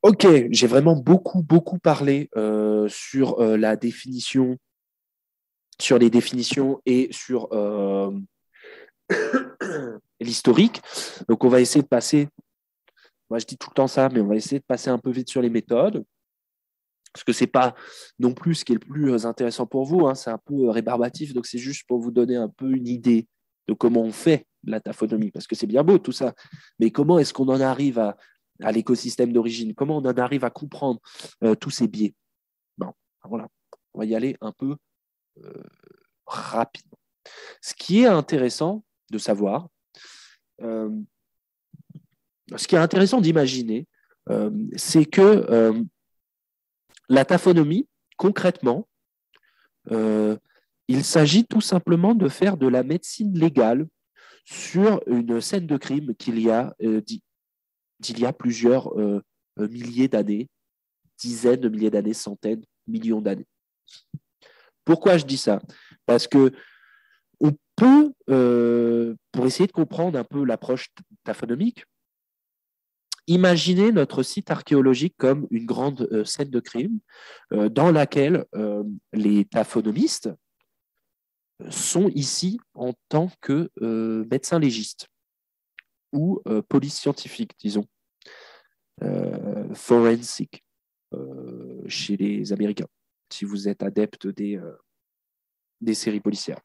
Ok, j'ai vraiment beaucoup parlé sur la définition, sur les définitions et sur l'historique. Donc, on va essayer de passer, moi je dis tout le temps ça, mais on va essayer de passer un peu vite sur les méthodes, parce que c'est pas non plus ce qui est le plus intéressant pour vous, hein, c'est un peu rébarbatif, donc c'est juste pour vous donner un peu une idée de comment on fait la taphonomie, parce que c'est bien beau tout ça, mais comment est-ce qu'on en arrive à l'écosystème d'origine, comment on en arrive à comprendre tous ces biais. Bon, voilà, on va y aller un peu euh, rapidement. Ce qui est intéressant de savoir, euh, ce qui est intéressant d'imaginer, c'est que la taphonomie, concrètement, euh, il s'agit tout simplement de faire de la médecine légale sur une scène de crime d'il y a plusieurs milliers d'années, dizaines de milliers d'années, centaines, millions d'années. Pourquoi je dis ça? Parce que on peut, pour essayer de comprendre un peu l'approche taphonomique, imaginer notre site archéologique comme une grande scène de crime dans laquelle les taphonomistes sont ici en tant que médecins légistes ou police scientifique, disons, forensic chez les Américains, si vous êtes adepte des séries policières.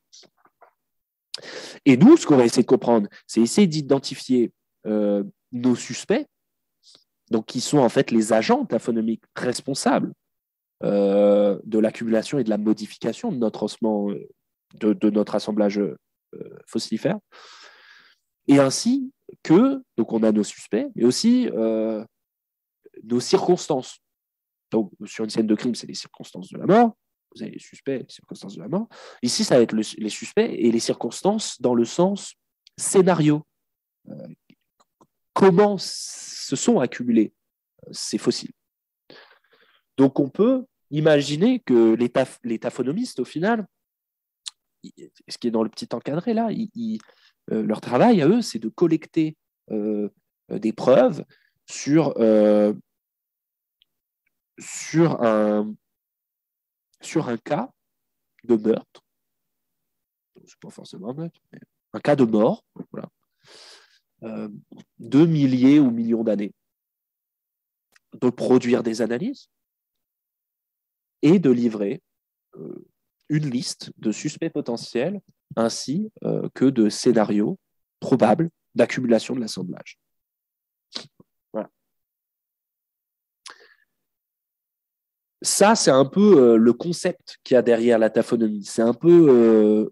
Et nous, ce qu'on va essayer de comprendre, c'est essayer d'identifier nos suspects, donc qui sont en fait les agents taphonomiques responsables de l'accumulation et de la modification de notre ossement, de notre assemblage fossilifère, et ainsi que, donc on a nos suspects, mais aussi nos circonstances. Donc, sur une scène de crime, c'est les circonstances de la mort. Vous avez les suspects, les circonstances de la mort. Ici, ça va être les suspects et les circonstances dans le sens scénario. Euh, Comment se sont accumulés ces fossiles. Donc, on peut imaginer que les taphonomistes, au final, ce qui est dans le petit encadré là, leur travail à eux, c'est de collecter des preuves sur, sur, un, sur un cas de meurtre, c'est pas forcément un meurtre, mais un cas de mort, voilà, de milliers ou millions d'années, de produire des analyses et de livrer une liste de suspects potentiels ainsi que de scénarios probables d'accumulation de l'assemblage. Voilà. Ça, c'est un peu le concept qu'il y a derrière la taphonomie. C'est un peu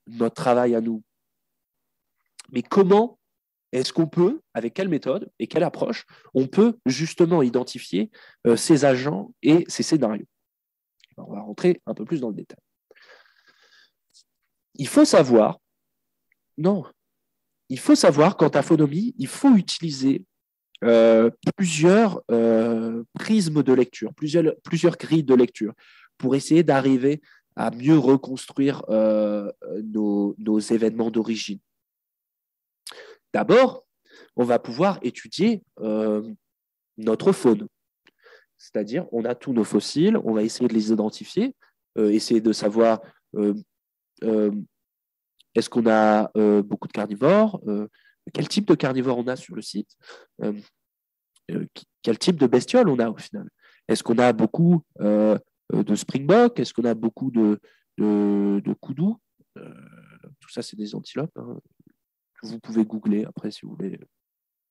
notre travail à nous. Mais comment est-ce qu'on peut, avec quelle méthode et quelle approche, on peut justement identifier ces agents et ces scénarios? Alors, on va rentrer un peu plus dans le détail. Il faut savoir, non, il faut savoir qu'en taphonomie, il faut utiliser plusieurs prismes de lecture, plusieurs grilles de lecture pour essayer d'arriver à mieux reconstruire nos événements d'origine. D'abord, on va pouvoir étudier notre faune, c'est-à-dire on a tous nos fossiles, on va essayer de les identifier, essayer de savoir euh, euh, est-ce qu'on a beaucoup de carnivores, quel type de carnivores on a sur le site, euh, quel type de bestiole on a au final. Est-ce qu'on a beaucoup de springbok? Est-ce qu'on a beaucoup de koudous? Tout ça, c'est des antilopes, hein. Vous pouvez googler après si vous voulez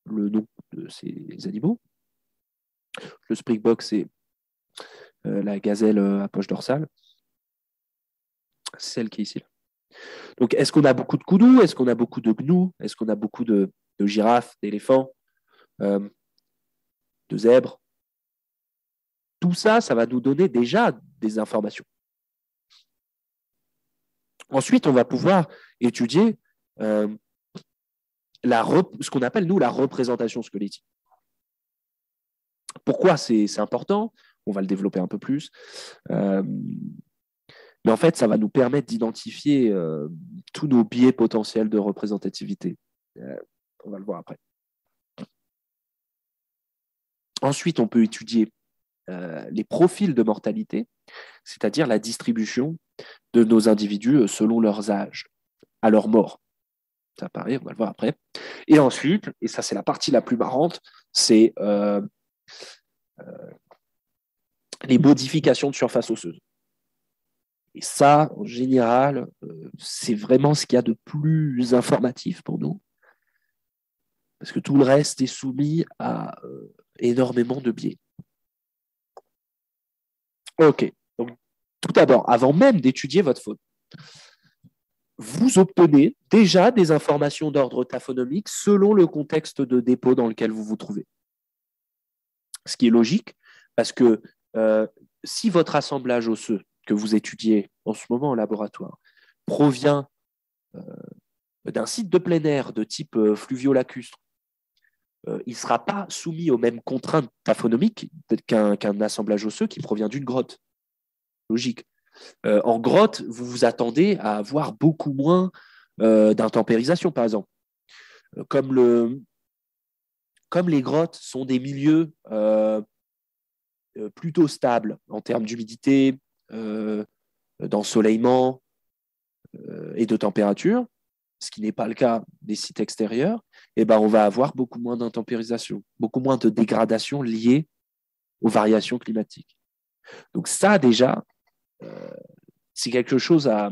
le nom de ces animaux. Le springbok, c'est la gazelle à poche dorsale, celle qui est ici. Donc, est-ce qu'on a beaucoup de koudous? Est-ce qu'on a beaucoup de gnous? Est-ce qu'on a beaucoup de girafes, d'éléphants, euh, de zèbres? Tout ça, ça va nous donner déjà des informations. Ensuite, on va pouvoir étudier euh, ce qu'on appelle, nous, la représentation squelettique. Pourquoi c'est important? On va le développer un peu plus. Mais en fait, ça va nous permettre d'identifier tous nos biais potentiels de représentativité. On va le voir après. Ensuite, on peut étudier les profils de mortalité, c'est-à-dire la distribution de nos individus selon leurs âges, à leur mort. Ça apparaît, on va le voir après. Et ensuite, et ça c'est la partie la plus marrante, c'est les modifications de surface osseuse. Et ça, en général, c'est vraiment ce qu'il y a de plus informatif pour nous, parce que tout le reste est soumis à énormément de biais. OK. Donc, tout d'abord, avant même d'étudier votre faune, vous obtenez déjà des informations d'ordre taphonomique selon le contexte de dépôt dans lequel vous vous trouvez. Ce qui est logique, parce que si votre assemblage osseux que vous étudiez en ce moment en laboratoire provient d'un site de plein air de type fluvio-lacustre, il ne sera pas soumis aux mêmes contraintes taphonomiques qu'un assemblage osseux qui provient d'une grotte. Logique. En grotte, vous vous attendez à avoir beaucoup moins d'intempérisation, par exemple. Comme les grottes sont des milieux plutôt stables en termes d'humidité, d'ensoleillement et de température, ce qui n'est pas le cas des sites extérieurs, eh ben, on va avoir beaucoup moins d'intempérisation, beaucoup moins de dégradation liée aux variations climatiques. Donc ça, déjà, c'est quelque chose à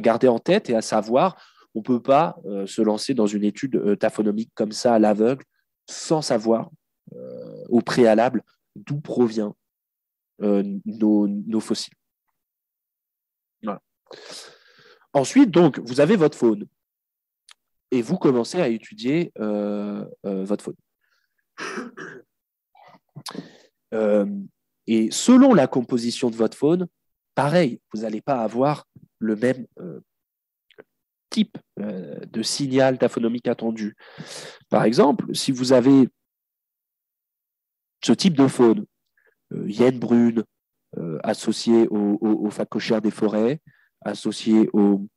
garder en tête et à savoir. On ne peut pas se lancer dans une étude taphonomique comme ça à l'aveugle sans savoir au préalable d'où provient nos fossiles. Voilà. Ensuite, donc, vous avez votre faune et vous commencez à étudier votre faune. Et selon la composition de votre faune, pareil, vous n'allez pas avoir le même type de signal taphonomique attendu. Par exemple, si vous avez ce type de faune, hyène brune, associée aux phacochères des forêts, associée au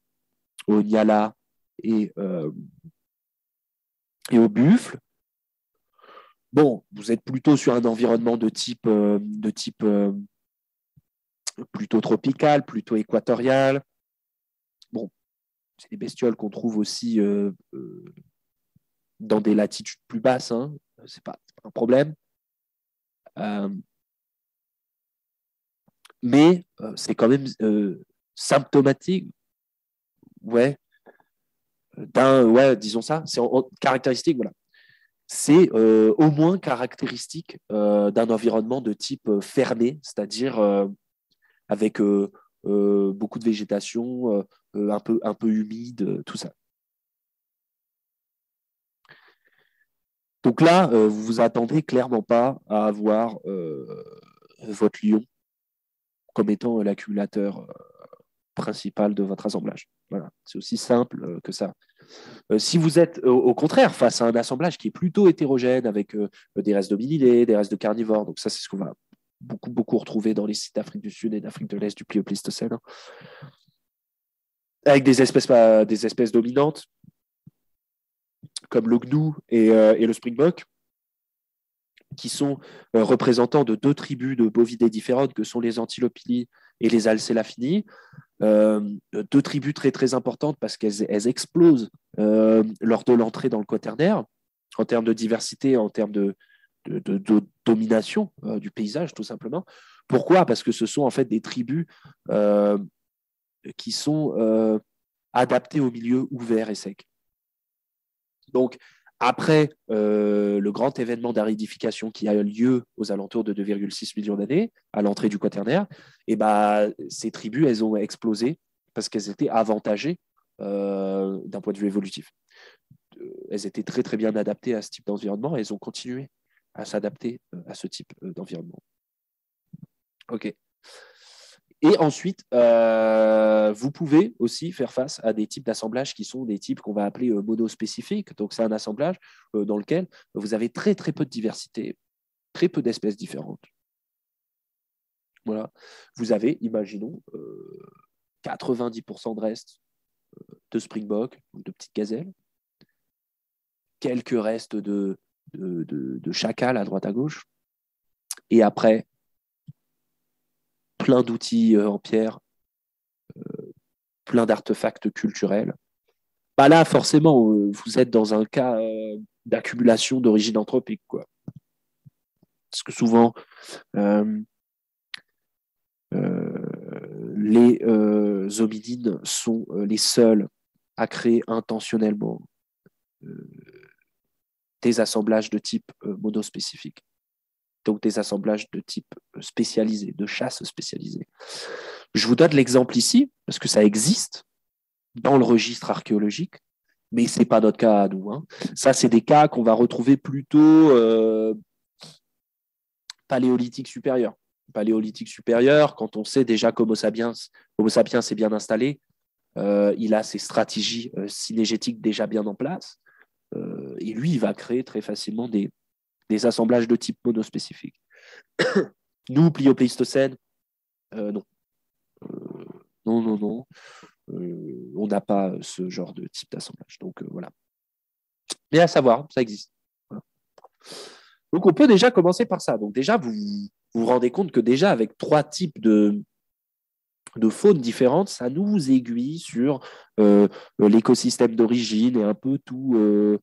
nyala et au buffle, bon, vous êtes plutôt sur un environnement de type plutôt tropical, plutôt équatorial. Bon, c'est des bestioles qu'on trouve aussi dans des latitudes plus basses, hein. C'est pas un problème. Mais c'est quand même symptomatique, ouais, disons ça, c'est caractéristique, voilà. C'est au moins caractéristique d'un environnement de type fermé, c'est-à-dire avec beaucoup de végétation, un peu humide, tout ça. Donc là, vous vous attendez clairement pas à avoir votre lion comme étant l'accumulateur principal de votre assemblage. Voilà, c'est aussi simple que ça. Si vous êtes au contraire face à un assemblage qui est plutôt hétérogène avec des restes d'hominidés, des restes de carnivores, donc ça c'est ce qu'on va beaucoup retrouver dans les sites d'Afrique du Sud et d'Afrique de l'Est du Pléistocène, hein, avec des espèces dominantes comme le gnou et le springbok, qui sont représentants de deux tribus de bovidés différentes que sont les Antilopili et les Alcélafini. Deux tribus très importantes parce qu'elles explosent lors de l'entrée dans le Quaternaire en termes de diversité, en termes de domination du paysage, tout simplement. Pourquoi? Parce que ce sont en fait des tribus qui sont adaptées au milieu ouvert et sec. Donc, après le grand événement d'aridification qui a eu lieu aux alentours de 2,6 millions d'années, à l'entrée du Quaternaire, et bah, ces tribus, elles ont explosé parce qu'elles étaient avantagées d'un point de vue évolutif. Elles étaient très bien adaptées à ce type d'environnement et elles ont continué à s'adapter à ce type d'environnement. OK. Et ensuite, vous pouvez aussi faire face à des types d'assemblages qui sont des types qu'on va appeler monospécifiques. Donc, c'est un assemblage dans lequel vous avez très peu de diversité, très peu d'espèces différentes. Voilà. Vous avez, imaginons, 90% de restes de springbok, de petites gazelles, quelques restes de chacal à droite à gauche, Et après, plein d'outils en pierre, plein d'artefacts culturels. Bah là, forcément, vous êtes dans un cas d'accumulation d'origine anthropique, quoi. Parce que souvent, les hominines sont les seuls à créer intentionnellement des assemblages de type monospécifique. Donc des assemblages de type spécialisé, de chasse spécialisée. Je vous donne l'exemple ici, parce que ça existe dans le registre archéologique, mais ce n'est pas notre cas à nous. Hein. Ça, c'est des cas qu'on va retrouver plutôt paléolithique supérieur. Paléolithique supérieur, quand on sait déjà qu'Homo sapiens est bien installé, il a ses stratégies synégétiques déjà bien en place, et lui, il va créer très facilement des assemblages de type monospécifique. Nous, Pliopléistocène, non. Non. On n'a pas ce genre de type d'assemblage. Donc, voilà. Mais à savoir, ça existe. Voilà. Donc, on peut déjà commencer par ça. Donc, déjà, vous vous rendez compte que déjà, avec 3 types de faunes différentes, ça nous aiguille sur l'écosystème d'origine et un peu tous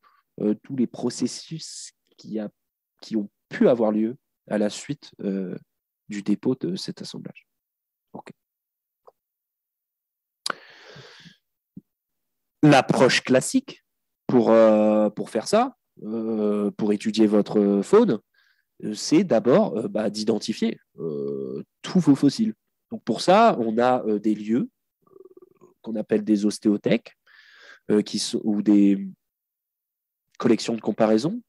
les processus qui ont pu avoir lieu à la suite du dépôt de cet assemblage. Okay. L'approche classique pour faire ça, pour étudier votre faune, c'est d'abord d'identifier tous vos fossiles. Donc pour ça, on a des lieux qu'on appelle des ostéothèques ou des collections de comparaison,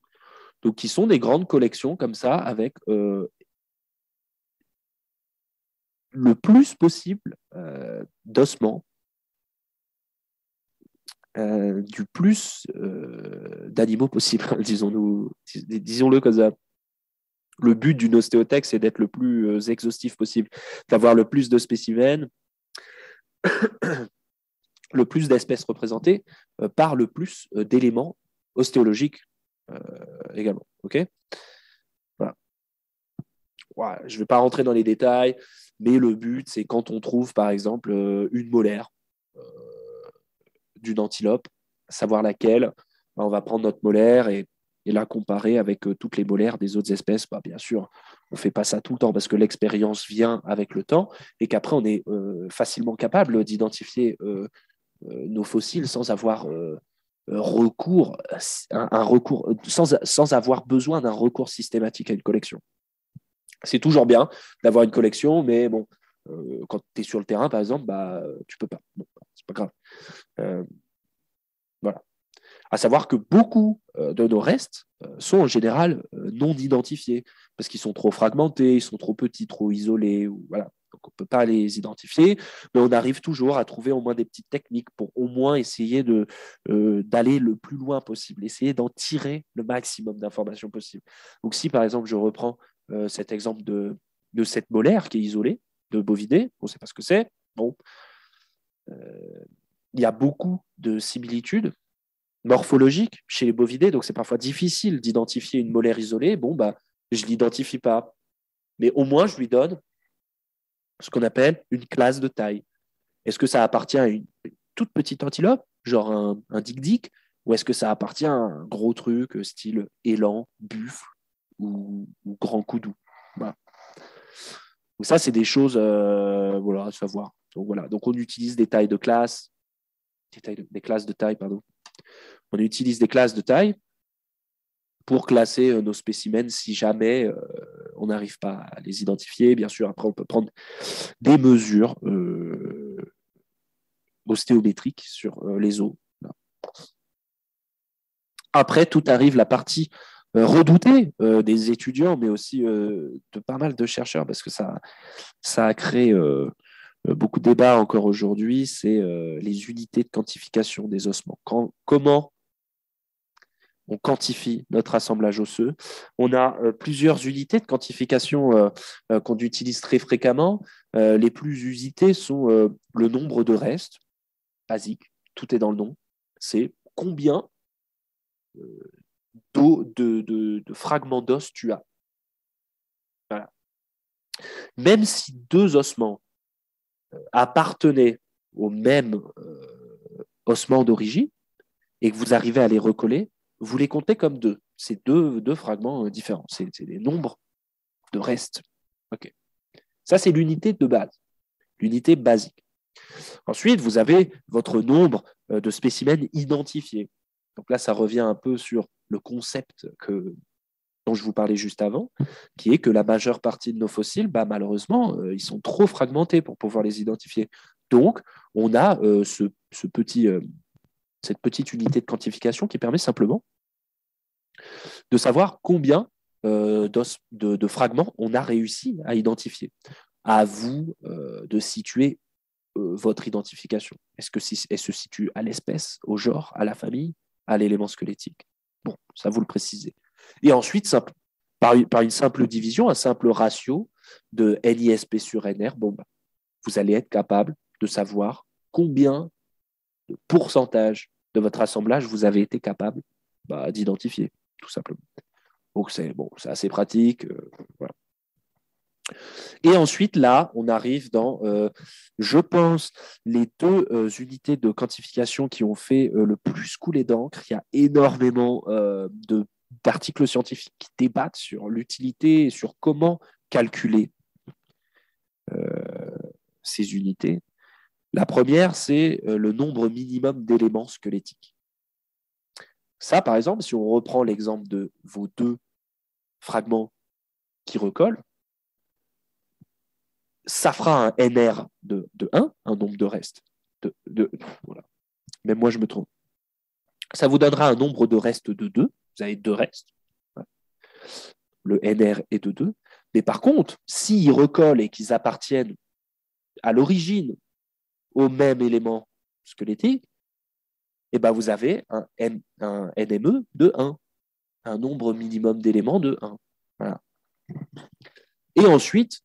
donc qui sont des grandes collections comme ça avec le plus possible d'ossements, du plus d'animaux possible, disons-le comme ça. Le but d'une ostéothèque, c'est d'être le plus exhaustif possible, d'avoir le plus de spécimens, le plus d'espèces représentées par le plus d'éléments ostéologiques également. Okay, voilà. Ouais, je ne vais pas rentrer dans les détails, mais le but, c'est quand on trouve, par exemple, une molaire d'une antilope, savoir laquelle, on va prendre notre molaire et la comparer avec toutes les molaires des autres espèces. Bien sûr, on ne fait pas ça tout le temps parce que l'expérience vient avec le temps et qu'après, on est facilement capable d'identifier nos fossiles sans avoir recours, sans avoir besoin d'un recours systématique à une collection. C'est toujours bien d'avoir une collection, mais bon, quand tu es sur le terrain, par exemple, tu peux pas. Bon, c'est pas grave. Voilà. À savoir que beaucoup de nos restes sont en général non identifiés parce qu'ils sont trop fragmentés, ils sont trop petits, trop isolés. Voilà. Donc on ne peut pas les identifier, mais on arrive toujours à trouver au moins des petites techniques pour au moins essayer d'aller le plus loin possible, essayer d'en tirer le maximum d'informations possible. Donc si par exemple je reprends cet exemple de cette molaire qui est isolée, de bovidés, on ne sait pas ce que c'est, bon, il y a beaucoup de similitudes morphologiques chez les bovidés, donc c'est parfois difficile d'identifier une molaire isolée. Bon, je ne l'identifie pas, mais au moins je lui donne ce qu'on appelle une classe de taille. Est-ce que ça appartient à une toute petite antilope, genre un dik-dik, ou est-ce que ça appartient à un gros truc style élan, buffle ou grand coudou? Voilà. Donc ça, c'est des choses à savoir. Donc, voilà. Donc on utilise des tailles de classe, des classes de taille, pardon. On utilise des classes de taille pour classer nos spécimens si jamais on n'arrive pas à les identifier. Bien sûr, après, on peut prendre des mesures ostéométriques sur les os. Après, tout arrive la partie redoutée des étudiants, mais aussi de pas mal de chercheurs, parce que ça a créé beaucoup de débats encore aujourd'hui, c'est les unités de quantification des ossements. Comment on quantifie notre assemblage osseux? On a plusieurs unités de quantification qu'on utilise très fréquemment. Les plus usitées sont le nombre de restes, basique, tout est dans le nom. C'est combien de fragments d'os tu as. Voilà. Même si deux ossements appartenaient au même ossement d'origine et que vous arrivez à les recoller, vous les comptez comme deux. C'est deux fragments différents. C'est des nombres de restes. Okay. Ça, c'est l'unité de base, l'unité basique. Ensuite, vous avez votre nombre de spécimens identifiés. Donc là, ça revient un peu sur le concept dont je vous parlais juste avant, qui est que la majeure partie de nos fossiles, malheureusement, ils sont trop fragmentés pour pouvoir les identifier. Donc, on a cette petite unité de quantification qui permet simplement de savoir combien de fragments on a réussi à identifier. À vous de situer votre identification. Est-ce qu'elle se situe à l'espèce, au genre, à la famille, à l'élément squelettique? Bon, ça vous le précisez. Et ensuite, par une simple division, un simple ratio de NISP sur NR, vous allez être capable de savoir combien de pourcentage de votre assemblage vous avez été capable d'identifier, tout simplement. Donc, c'est assez pratique. Voilà. Et ensuite, là, on arrive dans, je pense, les deux unités de quantification qui ont fait le plus couler d'encre. Il y a énormément d'articles scientifiques qui débattent sur l'utilité et sur comment calculer ces unités. La première, c'est le nombre minimum d'éléments squelettiques. Ça, par exemple, si on reprend l'exemple de vos deux fragments qui recollent, ça fera un NR de 1, un nombre de restes. Voilà. Même moi, je me trompe. Ça vous donnera un nombre de restes de 2. Vous avez 2 restes. Le NR est de 2. Mais par contre, s'ils recollent et qu'ils appartiennent à l'origine au même élément squelettique, vous avez un NME de 1, un nombre minimum d'éléments de 1. Voilà. Et ensuite,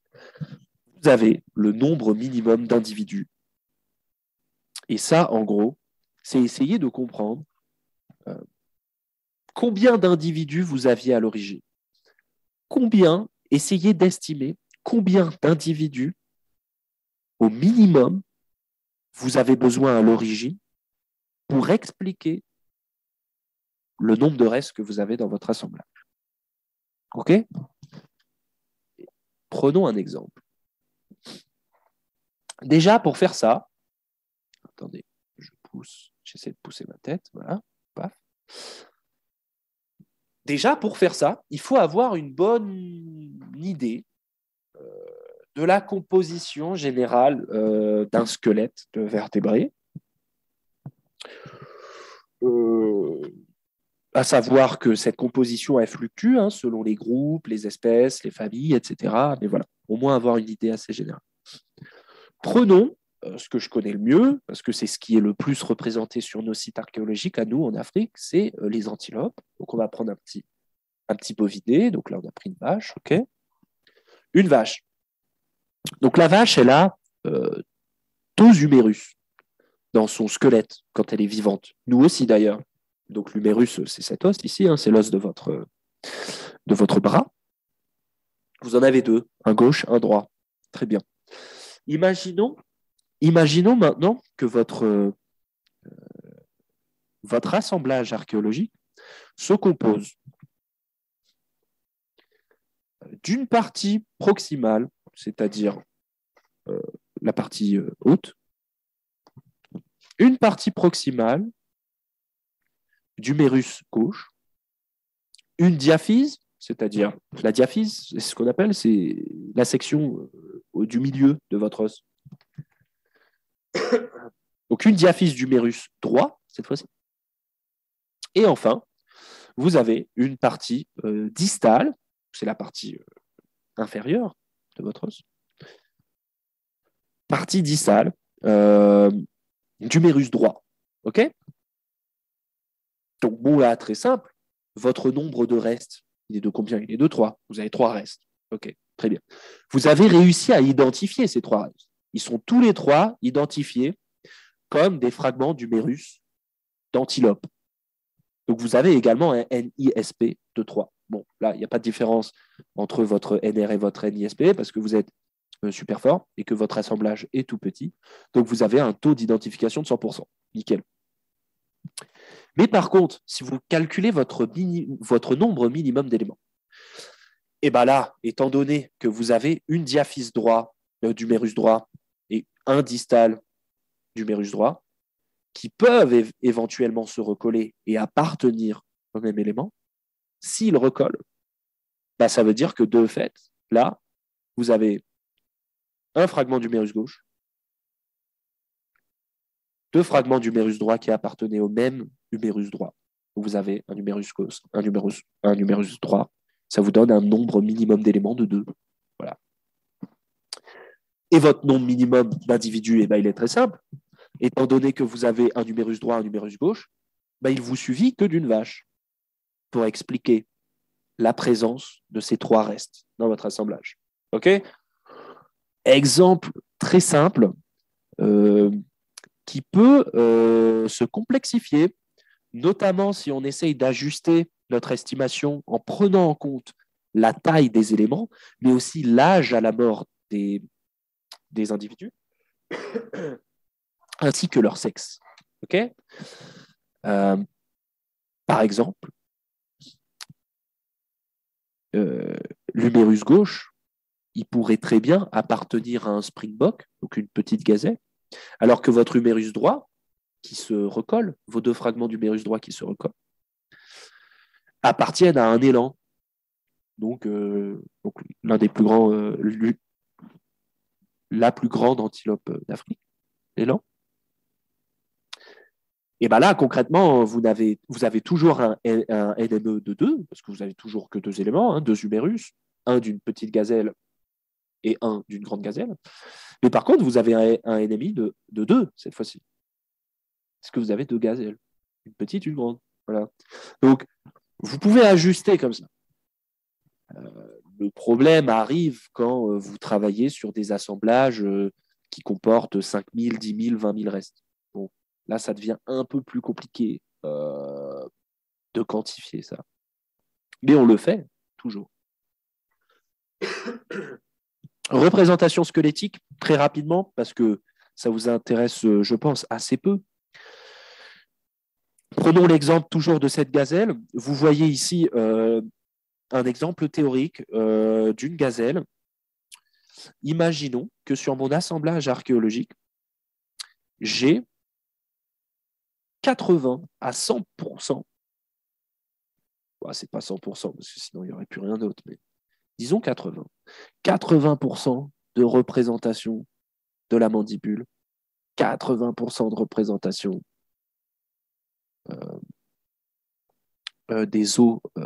vous avez le nombre minimum d'individus. Et ça, en gros, c'est essayer de comprendre combien d'individus vous aviez à l'origine. Essayez d'estimer combien d'individus, au minimum, vous avez besoin à l'origine pour expliquer le nombre de restes que vous avez dans votre assemblage. OK? Prenons un exemple. Déjà, pour faire ça, attendez, j'essaie de pousser ma tête, voilà, paf. Déjà, pour faire ça, il faut avoir une bonne idée de la composition générale d'un squelette de vertébrés. À savoir que cette composition, elle fluctue selon les groupes, les espèces, les familles, etc. Mais voilà, au moins avoir une idée assez générale. Prenons ce que je connais le mieux, parce que c'est ce qui est le plus représenté sur nos sites archéologiques à nous en Afrique, c'est les antilopes. Donc on va prendre un petit bovidé. Donc là, on a pris une vache, ok. Une vache. Donc la vache, elle a 12 humérus dans son squelette quand elle est vivante. Nous aussi d'ailleurs. Donc l'humérus, c'est cet os ici, c'est l'os de votre bras. Vous en avez 2, un gauche, un droit. Très bien. Imaginons maintenant que votre assemblage archéologique se compose d'une partie proximale, c'est-à-dire la partie haute, une partie proximale d'humérus gauche, une diaphyse, c'est-à-dire la diaphyse, c'est ce qu'on appelle, c'est la section du milieu de votre os. Donc une diaphyse d'humérus droit, cette fois-ci. Et enfin, vous avez une partie distale, c'est la partie inférieure de votre os, partie distale d'humérus droit. OK? Donc, bon, là, très simple, votre nombre de restes, il est de combien? Il est de 3. Vous avez 3 restes. OK, très bien. Vous avez réussi à identifier ces 3 restes. Ils sont tous les 3 identifiés comme des fragments d'humérus d'antilope. Donc, vous avez également un NISP de 3. Bon, là, il n'y a pas de différence entre votre NR et votre NISP parce que vous êtes super fort et que votre assemblage est tout petit. Donc, vous avez un taux d'identification de 100%. Nickel. Mais par contre, si vous calculez votre nombre minimum d'éléments, et bien là, étant donné que vous avez une diaphyse droit d'humérus droit et un distal d'humérus droit, qui peuvent éventuellement se recoller et appartenir au même élément, s'ils recollent, bah, ça veut dire que de fait, là, vous avez un fragment d'humérus gauche, deux fragments d'humérus droit qui appartenaient au même humérus droit. Donc vous avez un humérus gauche, un humérus droit. Ça vous donne un nombre minimum d'éléments de 2. Voilà. Et votre nombre minimum d'individus, il est très simple. Étant donné que vous avez un humérus droit, un humérus gauche, il vous suffit que d'une vache pour expliquer la présence de ces 3 restes dans votre assemblage. OK ? Exemple très simple qui peut se complexifier, notamment si on essaye d'ajuster notre estimation en prenant en compte la taille des éléments, mais aussi l'âge à la mort des individus, ainsi que leur sexe. Okay ? Par exemple, l'humérus gauche, il pourrait très bien appartenir à un springbok, donc une petite gazelle, alors que votre humérus droit, qui se recolle, vos 2 fragments d'humérus droit qui se recollent, appartiennent à un élan. Donc l'un des plus grands, la plus grande antilope d'Afrique, l'élan. Et bien là, concrètement, vous avez toujours un NME de 2, parce que vous avez toujours que 2 éléments, 2 humérus, un d'une petite gazelle et un d'une grande gazelle. Mais par contre, vous avez un NMI de 2 cette fois-ci. Parce que vous avez 2 gazelles, une petite, une grande. Voilà. Donc, vous pouvez ajuster comme ça. Le problème arrive quand vous travaillez sur des assemblages qui comportent 5 000, 10 000, 20 000 restes. Bon, là, ça devient un peu plus compliqué de quantifier ça. Mais on le fait toujours. Représentation squelettique, très rapidement, parce que ça vous intéresse, je pense, assez peu. Prenons l'exemple toujours de cette gazelle. Vous voyez ici un exemple théorique d'une gazelle. Imaginons que sur mon assemblage archéologique, j'ai 80 à 100%, c'est pas 100% parce que sinon il n'y aurait plus rien d'autre, mais disons 80% de représentation de la mandibule, 80% de représentation des os. Je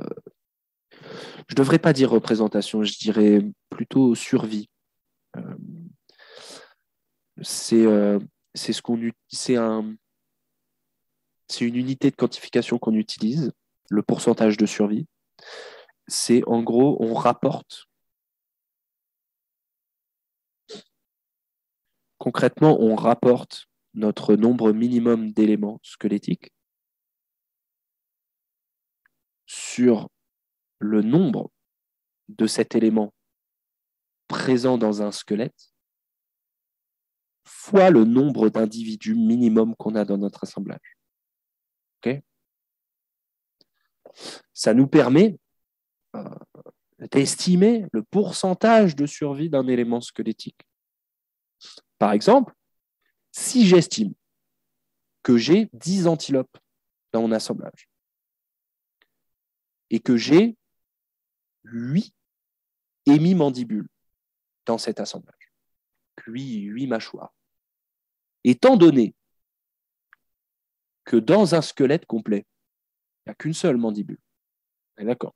ne devrais pas dire représentation, je dirais plutôt survie. C'est une unité de quantification qu'on utilise, le pourcentage de survie. C'est en gros, on rapporte. Concrètement, on rapporte notre nombre minimum d'éléments squelettiques sur le nombre de cet élément présent dans un squelette fois le nombre d'individus minimum qu'on a dans notre assemblage. Okay ? Ça nous permet d'estimer le pourcentage de survie d'un élément squelettique. Par exemple, si j'estime que j'ai 10 antilopes dans mon assemblage et que j'ai 8 hémimandibules dans cet assemblage, 8 mâchoires, étant donné que dans un squelette complet, il n'y a qu'une seule mandibule, d'accord,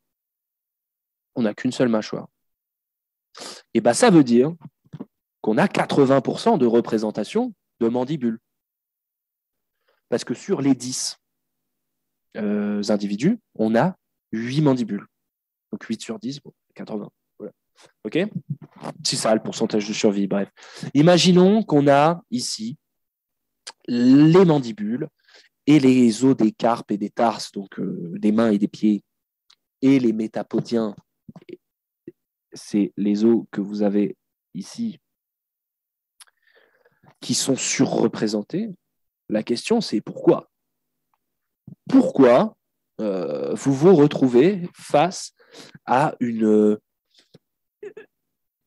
on n'a qu'une seule mâchoire, et bien ça veut dire qu'on a 80% de représentation de mandibules. Parce que sur les 10 individus, on a 8 mandibules. Donc 8 sur 10, 80. Voilà. OK ? C'est ça le pourcentage de survie, bref. Imaginons qu'on a ici les mandibules et les os des carpes et des tarses, donc des mains et des pieds, et les métapodiens, c'est les os que vous avez ici qui sont surreprésentés. La question, c'est pourquoi? Pourquoi vous vous retrouvez face à une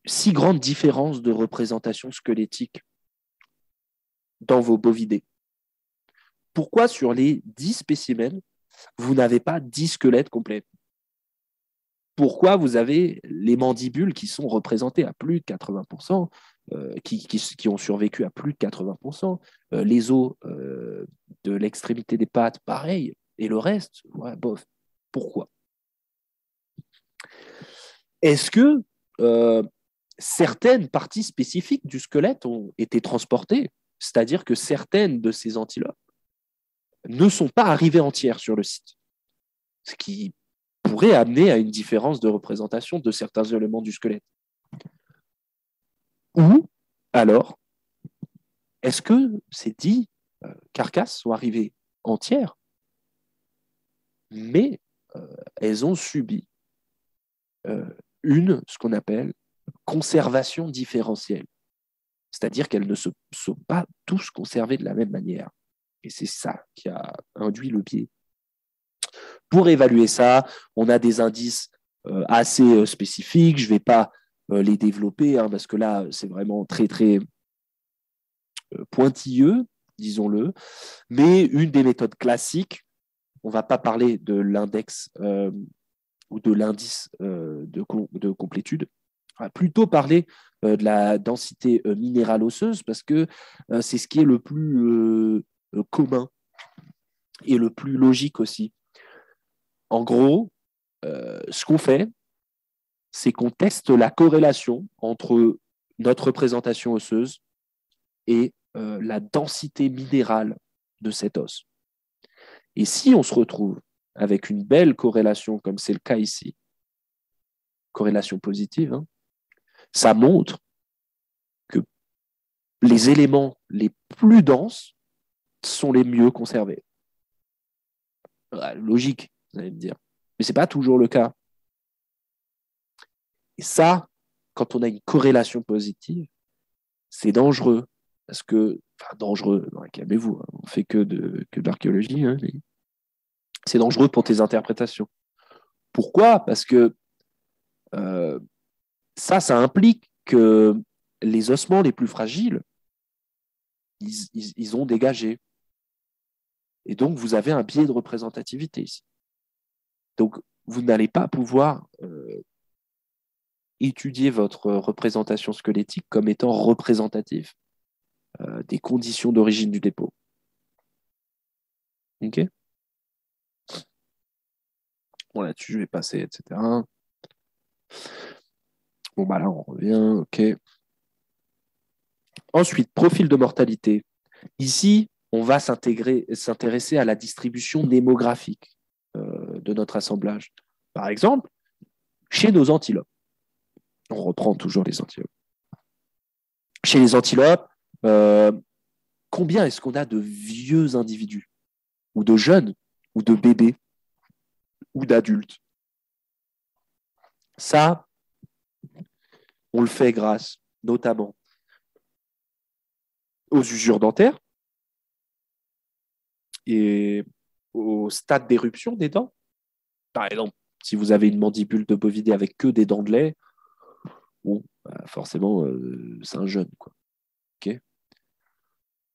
si grande différence de représentation squelettique dans vos bovidés? Pourquoi sur les 10 spécimens, vous n'avez pas 10 squelettes complets? Pourquoi vous avez les mandibules qui sont représentées à plus de 80%, qui ont survécu à plus de 80%, les os de l'extrémité des pattes, pareil, et le reste, ouais, bof. Pourquoi? Est-ce que certaines parties spécifiques du squelette ont été transportées, c'est-à-dire que certaines de ces antilopes ne sont pas arrivées entières sur le site, ce qui pourrait amener à une différence de représentation de certains éléments du squelette. Ou alors, est-ce que ces 10 carcasses sont arrivées entières, mais elles ont subi ce qu'on appelle conservation différentielle, c'est-à-dire qu'elles ne sont pas tous conservées de la même manière. Et c'est ça qui a induit le biais. Pour évaluer ça, on a des indices assez spécifiques. Je ne vais pas les développer parce que là, c'est vraiment très, très pointilleux, disons-le. Mais une des méthodes classiques, on ne va pas parler de l'index ou de l'indice de complétude, on va plutôt parler de la densité minérale osseuse parce que c'est ce qui est le plus commun et le plus logique aussi. En gros, ce qu'on fait, c'est qu'on teste la corrélation entre notre représentation osseuse et la densité minérale de cet os. Et si on se retrouve avec une belle corrélation, comme c'est le cas ici, corrélation positive, ça montre que les éléments les plus denses sont les mieux conservés. Logique, vous allez me dire. Mais ce n'est pas toujours le cas. Et ça, quand on a une corrélation positive, c'est dangereux. Parce que, enfin, dangereux, calmez-vous, on ne fait que de l'archéologie, mais c'est dangereux pour tes interprétations. Pourquoi? Parce que ça implique que les ossements les plus fragiles, ils ont dégagé. Et donc, vous avez un biais de représentativité ici. Donc, vous n'allez pas pouvoir étudier votre représentation squelettique comme étant représentative des conditions d'origine du dépôt. OK? Bon, là-dessus, je vais passer, etc. Bon, bah là, on revient. OK. Ensuite, profil de mortalité. Ici, on va s'intéresser à la distribution démographique de notre assemblage. Par exemple, chez nos antilopes. On reprend toujours les antilopes. Chez les antilopes, combien est-ce qu'on a de vieux individus, ou de jeunes, ou de bébés, ou d'adultes? Ça, on le fait grâce, notamment, aux usures dentaires et au stade d'éruption des dents. Par exemple, si vous avez une mandibule de bovidé avec que des dents de lait, bon, bah forcément, c'est un jeune, quoi. Okay.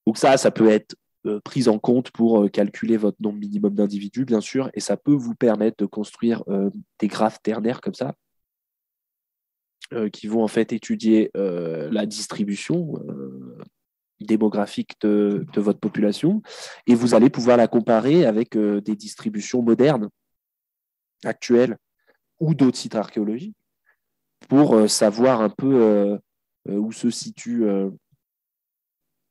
Donc ça peut être pris en compte pour calculer votre nombre minimum d'individus, bien sûr, et ça peut vous permettre de construire des graphes ternaires comme ça, qui vont en fait étudier la distribution démographique de votre population, et vous allez pouvoir la comparer avec des distributions modernes, actuelles, ou d'autres sites archéologiques, pour savoir un peu où se situe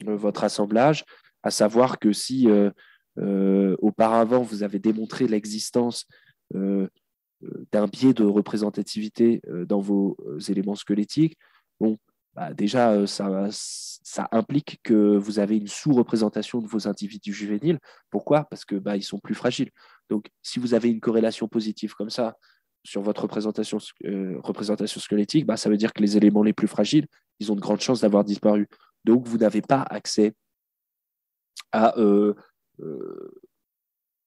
votre assemblage, à savoir que si auparavant vous avez démontré l'existence d'un biais de représentativité dans vos éléments squelettiques, bon, bah déjà ça implique que vous avez une sous-représentation de vos individus juvéniles. Pourquoi? Parce que ils sont plus fragiles. Donc si vous avez une corrélation positive comme ça sur votre représentation squelettique, ça veut dire que les éléments les plus fragiles, ils ont de grandes chances d'avoir disparu. Donc, vous n'avez pas accès à,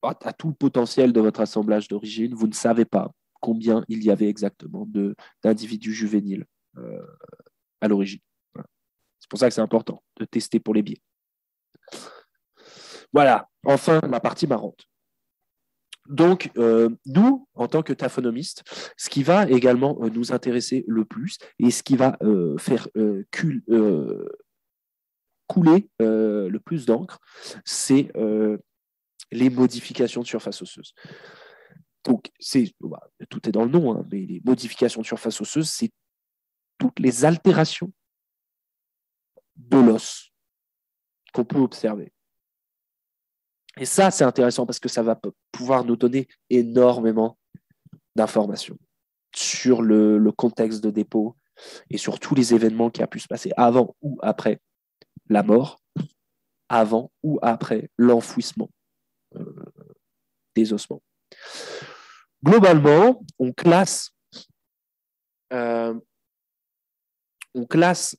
à tout le potentiel de votre assemblage d'origine. Vous ne savez pas combien il y avait exactement d'individus juvéniles à l'origine. Voilà. C'est pour ça que c'est important de tester pour les biais. Voilà, enfin, la partie marrante. Donc, nous, en tant que taphonomistes, ce qui va également nous intéresser le plus et ce qui va faire couler le plus d'encre, c'est les modifications de surface osseuse. Donc, tout est dans le nom, hein, mais les modifications de surface osseuse, c'est toutes les altérations de l'os qu'on peut observer. Et ça, c'est intéressant parce que ça va pouvoir nous donner énormément d'informations sur le contexte de dépôt et sur tous les événements qui ont pu se passer avant ou après la mort, avant ou après l'enfouissement des ossements. Globalement, on classe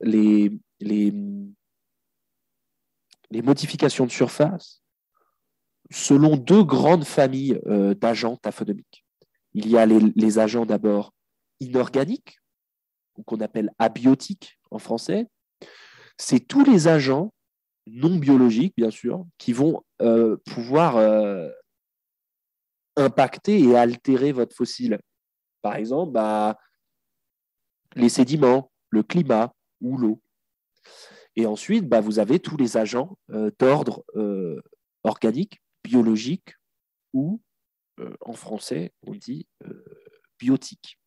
les modifications de surface selon deux grandes familles d'agents taphonomiques. Il y a les agents d'abord inorganiques, qu'on appelle abiotiques en français. C'est tous les agents non biologiques, bien sûr, qui vont pouvoir impacter et altérer votre fossile. Par exemple, les sédiments, le climat ou l'eau. Et ensuite, vous avez tous les agents d'ordre organique, biologique ou, en français, on dit biotique.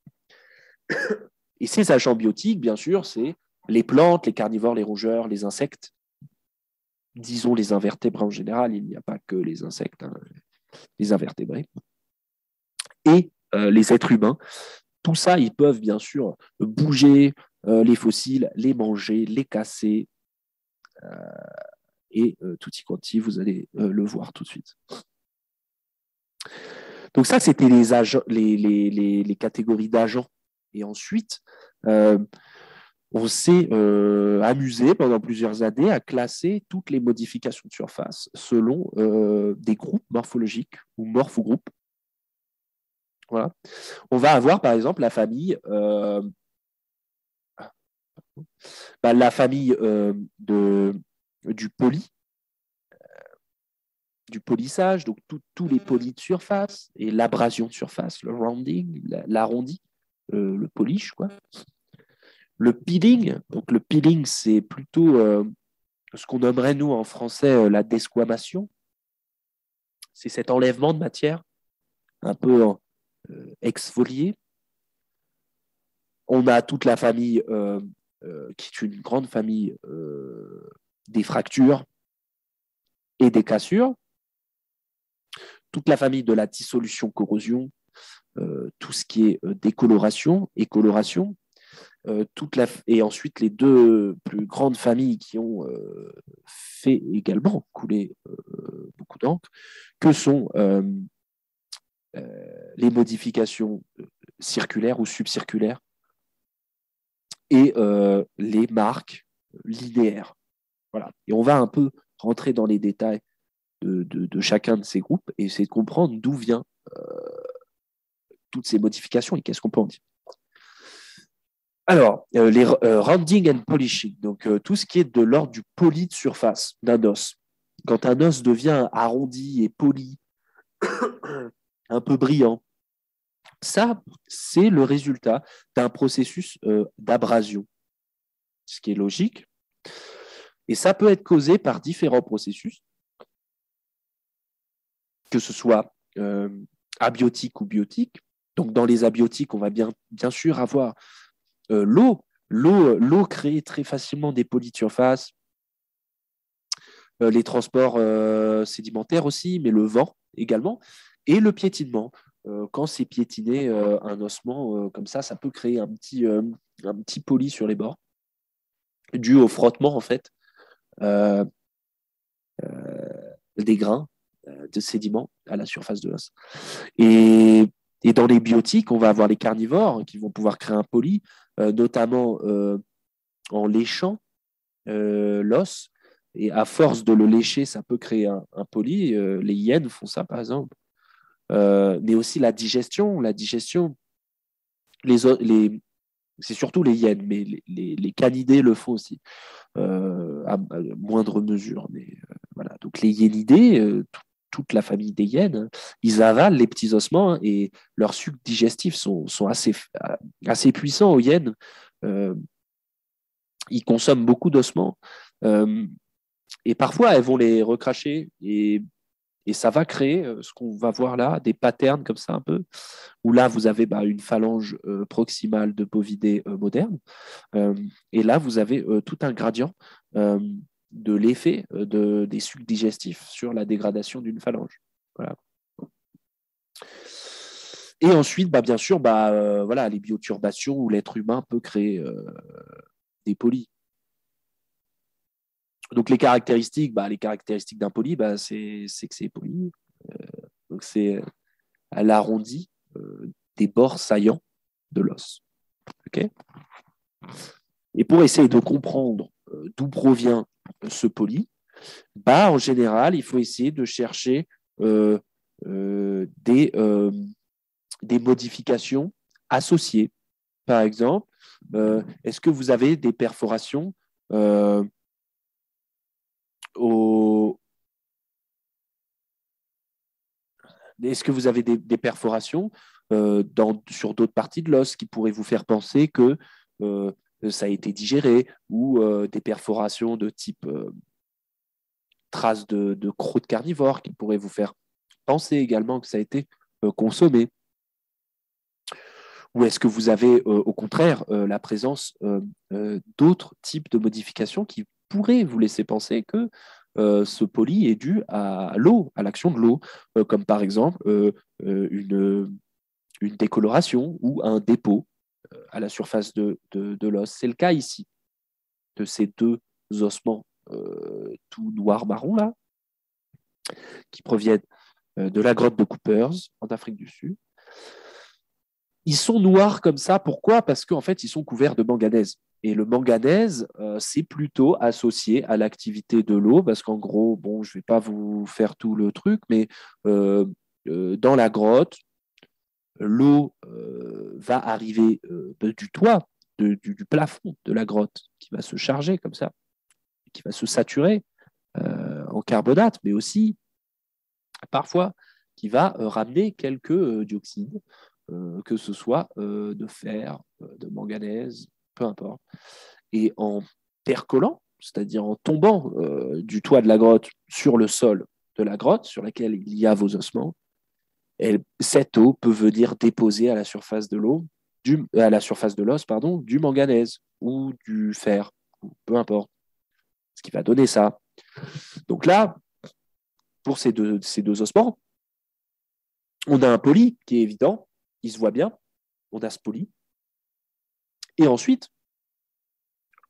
Et ces agents biotiques, bien sûr, c'est les plantes, les carnivores, les rongeurs, les insectes. Disons les invertébrés en général, il n'y a pas que les insectes, hein, les invertébrés. Et les êtres humains. Tout ça, ils peuvent bien sûr bouger les fossiles, les manger, les casser. Et tutti quanti, vous allez le voir tout de suite. Donc ça, c'était les catégories d'agents. Et ensuite, on s'est amusé pendant plusieurs années à classer toutes les modifications de surface selon des groupes morphologiques ou morphogroupes. Voilà. On va avoir par exemple la famille du poly, du polissage, donc tous les polis de surface et l'abrasion de surface, le rounding, l'arrondi, le polish, quoi. Le peeling, donc le peeling, c'est plutôt ce qu'on nommerait, nous, en français, la desquamation. C'est cet enlèvement de matière, un peu exfoliée. On a toute la famille, qui est une grande famille des fractures et des cassures. Toute la famille de la dissolution-corrosion, tout ce qui est décoloration et coloration. Et ensuite, les deux plus grandes familles qui ont fait également couler beaucoup d'encre, que sont les modifications circulaires ou subcirculaires et les marques linéaires. Voilà. Et on va un peu rentrer dans les détails de chacun de ces groupes et essayer de comprendre d'où viennent toutes ces modifications et qu'est-ce qu'on peut en dire. Alors, les rounding and polishing, donc tout ce qui est de l'ordre du poli de surface d'un os. Quand un os devient arrondi et poli, un peu brillant, ça, c'est le résultat d'un processus d'abrasion, ce qui est logique. Et ça peut être causé par différents processus, que ce soit abiotique ou biotique. Donc, dans les abiotiques, on va bien sûr avoir l'eau. L'eau crée très facilement des polis de surface, les transports sédimentaires aussi, mais le vent également, et le piétinement. Quand c'est piétiné un ossement comme ça peut créer un petit poli sur les bords, dû au frottement en fait des grains de sédiments à la surface de l'os. Et dans les biotiques, on va avoir les carnivores qui vont pouvoir créer un poli, notamment en léchant l'os. Et à force de le lécher, ça peut créer un poly. Les hyènes font ça, par exemple. Mais aussi la digestion. La digestion, c'est surtout les hyènes, mais les canidés le font aussi, à moindre mesure. Mais voilà. Donc les hyénidés, toute la famille des hyènes, ils avalent les petits ossements, hein, et leurs sucs digestifs sont assez puissants aux hyènes. Ils consomment beaucoup d'ossements. Et parfois, elles vont les recracher et ça va créer ce qu'on va voir là, des patterns comme ça un peu, où là, vous avez une phalange proximale de bovidés moderne. Et là, vous avez tout un gradient de l'effet des sucs digestifs sur la dégradation d'une phalange. Voilà. Et ensuite, bien sûr, voilà, les bioturbations où l'être humain peut créer des polys. Donc les caractéristiques d'un poly, c'est que c'est poli. Donc c'est l'arrondi des bords saillants de l'os. Okay, et pour essayer de comprendre d'où provient ce poly, en général, il faut essayer de chercher des modifications associées. Par exemple, est-ce que vous avez des perforations Est-ce que vous avez des perforations sur d'autres parties de l'os qui pourraient vous faire penser que ça a été digéré, ou des perforations de type traces de croûte carnivore qui pourraient vous faire penser également que ça a été consommé? Ou est-ce que vous avez au contraire la présence d'autres types de modifications qui pourraient vous laisser penser que ce poly est dû à l'eau, à l'action de l'eau, comme par exemple une décoloration ou un dépôt à la surface de l'os. C'est le cas ici de ces deux ossements tout noir-marron là, qui proviennent de la grotte de Coopers en Afrique du Sud. Ils sont noirs comme ça, pourquoi? Parce qu'en fait, ils sont couverts de manganèse. Et le manganèse, c'est plutôt associé à l'activité de l'eau, parce qu'en gros, je ne vais pas vous faire tout le truc, mais dans la grotte, l'eau va arriver du toit, du plafond de la grotte, qui va se charger comme ça, qui va se saturer en carbonate, mais aussi, parfois, qui va ramener quelques dioxydes, que ce soit de fer, de manganèse, peu importe. Et en percolant, c'est-à-dire en tombant du toit de la grotte sur le sol de la grotte sur laquelle il y a vos ossements, cette eau peut venir déposer à la surface de l'eau, à la surface de l'os, du manganèse ou du fer, peu importe, ce qui va donner ça. Donc là, pour ces deux ossements, on a un poly qui est évident, il se voit bien, on a ce poly. Et ensuite,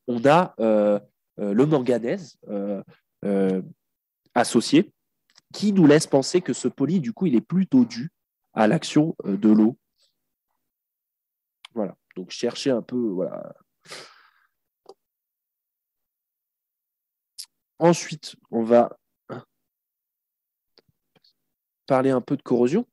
on a le manganèse associé, qui nous laisse penser que ce poly, du coup, il est plutôt dû à l'action de l'eau. Voilà. Donc, cherchez un peu, voilà. Ensuite, on va parler un peu de corrosion.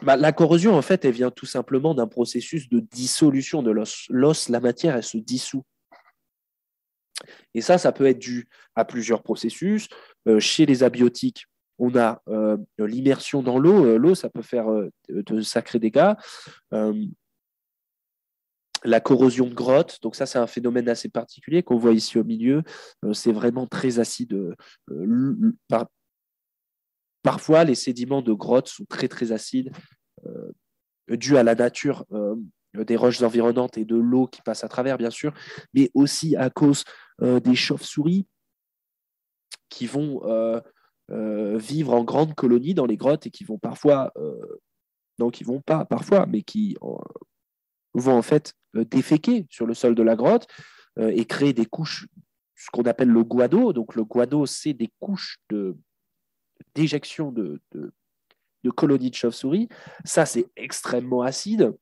La corrosion, en fait, elle vient tout simplement d'un processus de dissolution de l'os. L'os, la matière, elle se dissout. Et ça peut être dû à plusieurs processus. Chez les abiotiques, on a l'immersion dans l'eau. L'eau, ça peut faire de sacrés dégâts. La corrosion de grotte, donc ça, c'est un phénomène assez particulier qu'on voit ici au milieu. C'est vraiment très acide. Parfois, les sédiments de grotte sont très, très acides, dû à la nature des roches environnantes et de l'eau qui passe à travers, bien sûr, mais aussi à cause des chauves-souris qui vont vivre en grandes colonies dans les grottes et qui vont parfois, non, qui vont pas parfois, mais qui vont en fait déféquer sur le sol de la grotte et créer des couches, ce qu'on appelle le guado. Donc le guado, c'est des couches d'éjection de colonies de chauves-souris. Ça, c'est extrêmement acide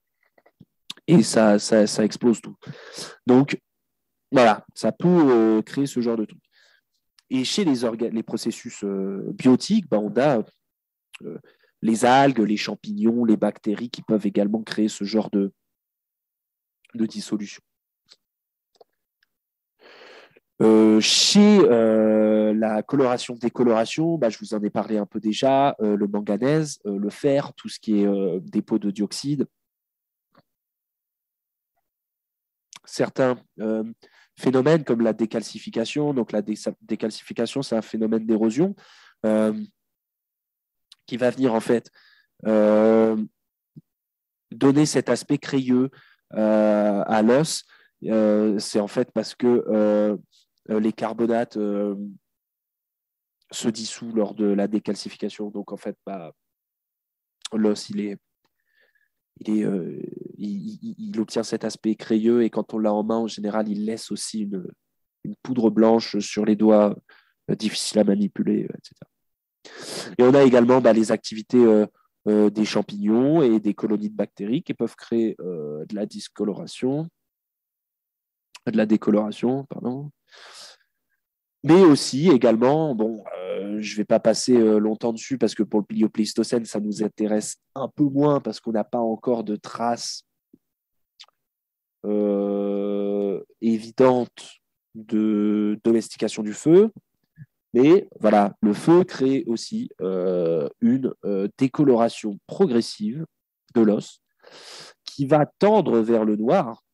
et ça explose tout. Donc, Voilà, ça peut créer ce genre de truc. Et chez les processus biotiques, on a les algues, les champignons, les bactéries qui peuvent également créer ce genre de dissolution. Chez la coloration-décoloration, je vous en ai parlé un peu déjà, le manganèse, le fer, tout ce qui est dépôt de dioxyde. Certains phénomènes comme la décalcification, donc la décalcification, c'est un phénomène d'érosion qui va venir en fait donner cet aspect crayeux à l'os. C'est en fait parce que les carbonates se dissouent lors de la décalcification. Donc, en fait, l'os, il obtient cet aspect crayeux et quand on l'a en main, en général, il laisse aussi une poudre blanche sur les doigts, difficile à manipuler, etc. Et on a également les activités des champignons et des colonies de bactéries qui peuvent créer de la décoloration, pardon. Mais aussi également, je ne vais pas passer longtemps dessus parce que pour le Pléistocène, ça nous intéresse un peu moins parce qu'on n'a pas encore de traces évidentes de domestication du feu. Mais voilà, le feu crée aussi une décoloration progressive de l'os qui va tendre vers le noir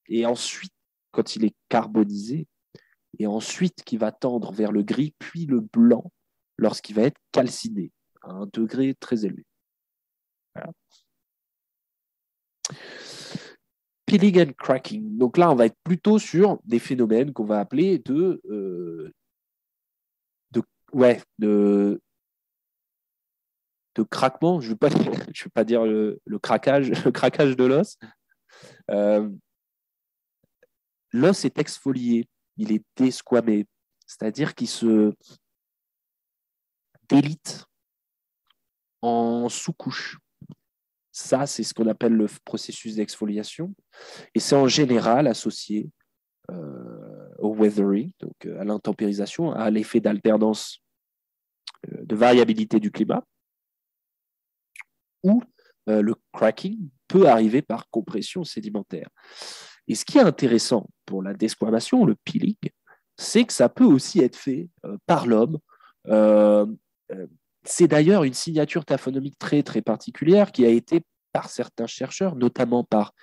et ensuite, quand il est carbonisé, et ensuite qui va tendre vers le gris, puis le blanc, lorsqu'il va être calciné à un degré très élevé. Voilà. Peeling and cracking. Donc là, on va être plutôt sur des phénomènes qu'on va appeler de craquement. Je ne vais pas dire le craquage de l'os. L'os est exfolié, il est desquamé, c'est-à-dire qu'il se délite en sous-couche. Ça, c'est ce qu'on appelle le processus d'exfoliation. Et c'est en général associé au weathering, donc à l'intempérisation, à l'effet d'alternance de variabilité du climat, où le cracking peut arriver par compression sédimentaire. Et ce qui est intéressant pour la desquamation, le peeling, c'est que ça peut aussi être fait par l'homme. C'est d'ailleurs une signature taphonomique très, très particulière qui a été par certains chercheurs, notamment par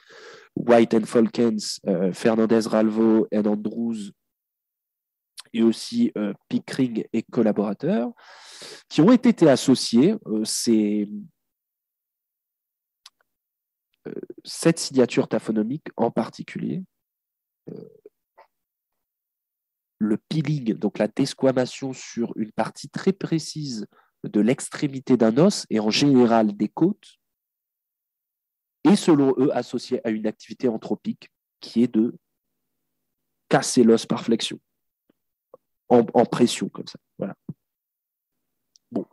White and Folkens, Fernandez-Ralvo et Andrews, et aussi Pickering et collaborateurs, qui ont été associés. Cette signature taphonomique en particulier, le peeling, donc la desquamation sur une partie très précise de l'extrémité d'un os et en général des côtes, est selon eux associé à une activité anthropique qui est de casser l'os par flexion, en pression comme ça. Voilà. Bon.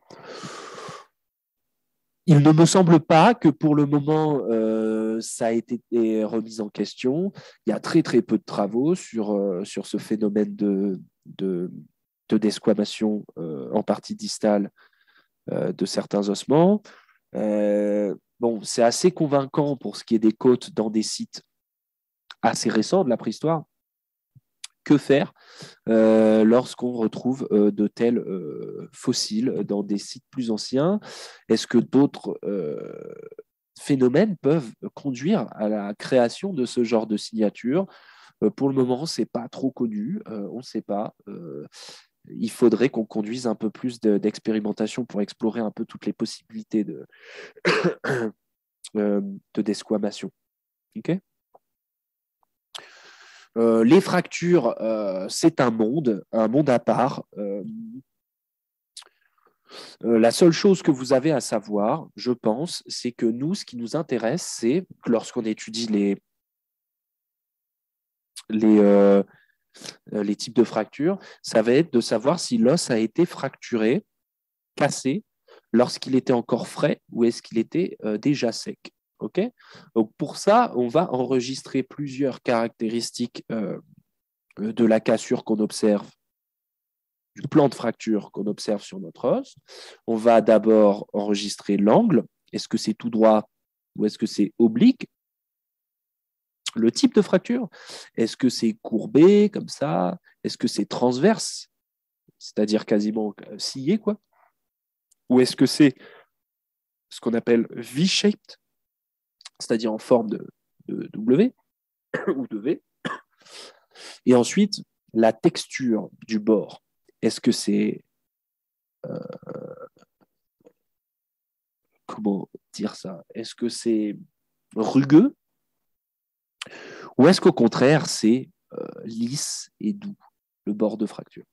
Il ne me semble pas que pour le moment, ça a été remis en question. Il y a très très peu de travaux sur ce phénomène de desquamation en partie distale de certains ossements. C'est assez convaincant pour ce qui est des côtes dans des sites assez récents de la préhistoire. Que faire lorsqu'on retrouve de tels fossiles dans des sites plus anciens? Est-ce que d'autres phénomènes peuvent conduire à la création de ce genre de signature? Pour le moment, ce n'est pas trop connu, on ne sait pas. Il faudrait qu'on conduise un peu plus d'expérimentation pour explorer un peu toutes les possibilités de desquamation. Okay. Les fractures, c'est un monde à part. La seule chose que vous avez à savoir, je pense, c'est que nous, ce qui nous intéresse, c'est que lorsqu'on étudie les types de fractures, ça va être de savoir si l'os a été fracturé, cassé, lorsqu'il était encore frais ou est-ce qu'il était déjà sec. Okay. Donc pour ça, on va enregistrer plusieurs caractéristiques de la cassure qu'on observe, du plan de fracture qu'on observe sur notre os. On va d'abord enregistrer l'angle. Est-ce que c'est tout droit ou est-ce que c'est oblique? Le type de fracture, est-ce que c'est courbé comme ça? Est-ce que c'est transverse, c'est-à-dire quasiment scié, quoi? Ou est-ce que c'est ce qu'on appelle V-shaped, c'est-à-dire en forme de W ou de V? Et ensuite, la texture du bord. Est-ce que c'est comment dire ça? Est-ce que c'est rugueux ou est-ce qu'au contraire, c'est lisse et doux, le bord de fracture?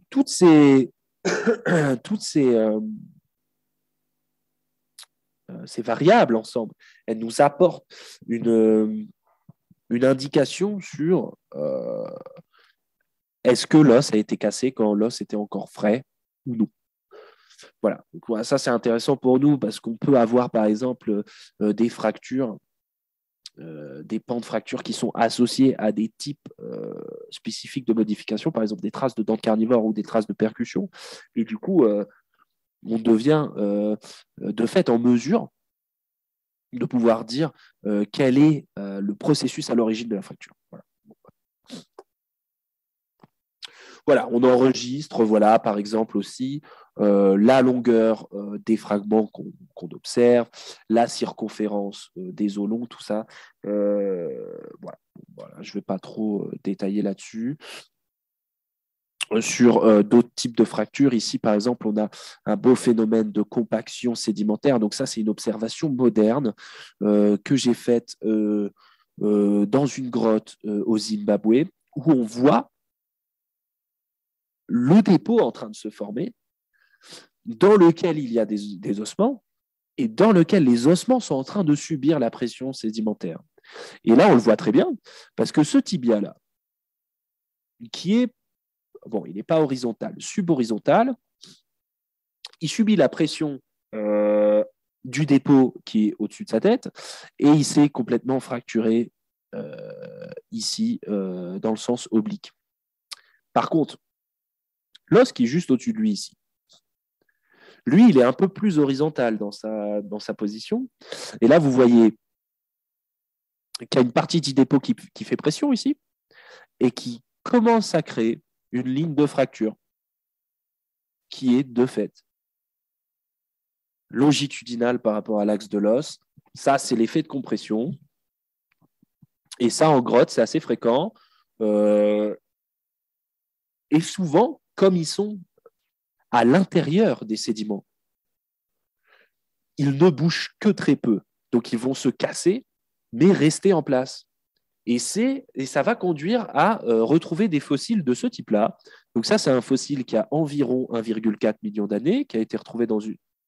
Toutes ces, toutes ces variables ensemble, elles nous apportent une indication sur est-ce que l'os a été cassé quand l'os était encore frais ou non. Voilà. Donc, voilà, ça c'est intéressant pour nous parce qu'on peut avoir par exemple des fractures, des pans de fractures qui sont associés à des types spécifiques de modification, par exemple des traces de dents de carnivore ou des traces de percussion. Et du coup, on devient de fait en mesure de pouvoir dire quel est le processus à l'origine de la fracture. Voilà. Voilà, on enregistre, voilà, par exemple aussi la longueur des fragments qu'on observe, la circonférence des os longs, tout ça. Voilà. Voilà, je ne vais pas trop détailler là-dessus. Sur d'autres types de fractures, ici, par exemple, on a un beau phénomène de compaction sédimentaire. Donc ça, c'est une observation moderne que j'ai faite dans une grotte au Zimbabwe, où on voit le dépôt en train de se former, dans lequel il y a des ossements, et dans lequel les ossements sont en train de subir la pression sédimentaire. Et là, on le voit très bien, parce que ce tibia-là, qui est, bon, il n'est pas horizontal, subhorizontal, il subit la pression du dépôt qui est au-dessus de sa tête, et il s'est complètement fracturé ici, dans le sens oblique. Par contre, l'os qui est juste au-dessus de lui ici, lui, il est un peu plus horizontal dans sa position. Et là, vous voyez qu'il y a une partie du dépôt qui fait pression ici et qui commence à créer une ligne de fracture qui est de fait longitudinale par rapport à l'axe de l'os. Ça, c'est l'effet de compression. Et ça, en grotte, c'est assez fréquent. Et souvent, comme ils sont à l'intérieur des sédiments, ils ne bougent que très peu. Donc, ils vont se casser, mais rester en place. Et ça va conduire à retrouver des fossiles de ce type-là. Donc ça, c'est un fossile qui a environ 1,4 million d'années, qui a été retrouvé dans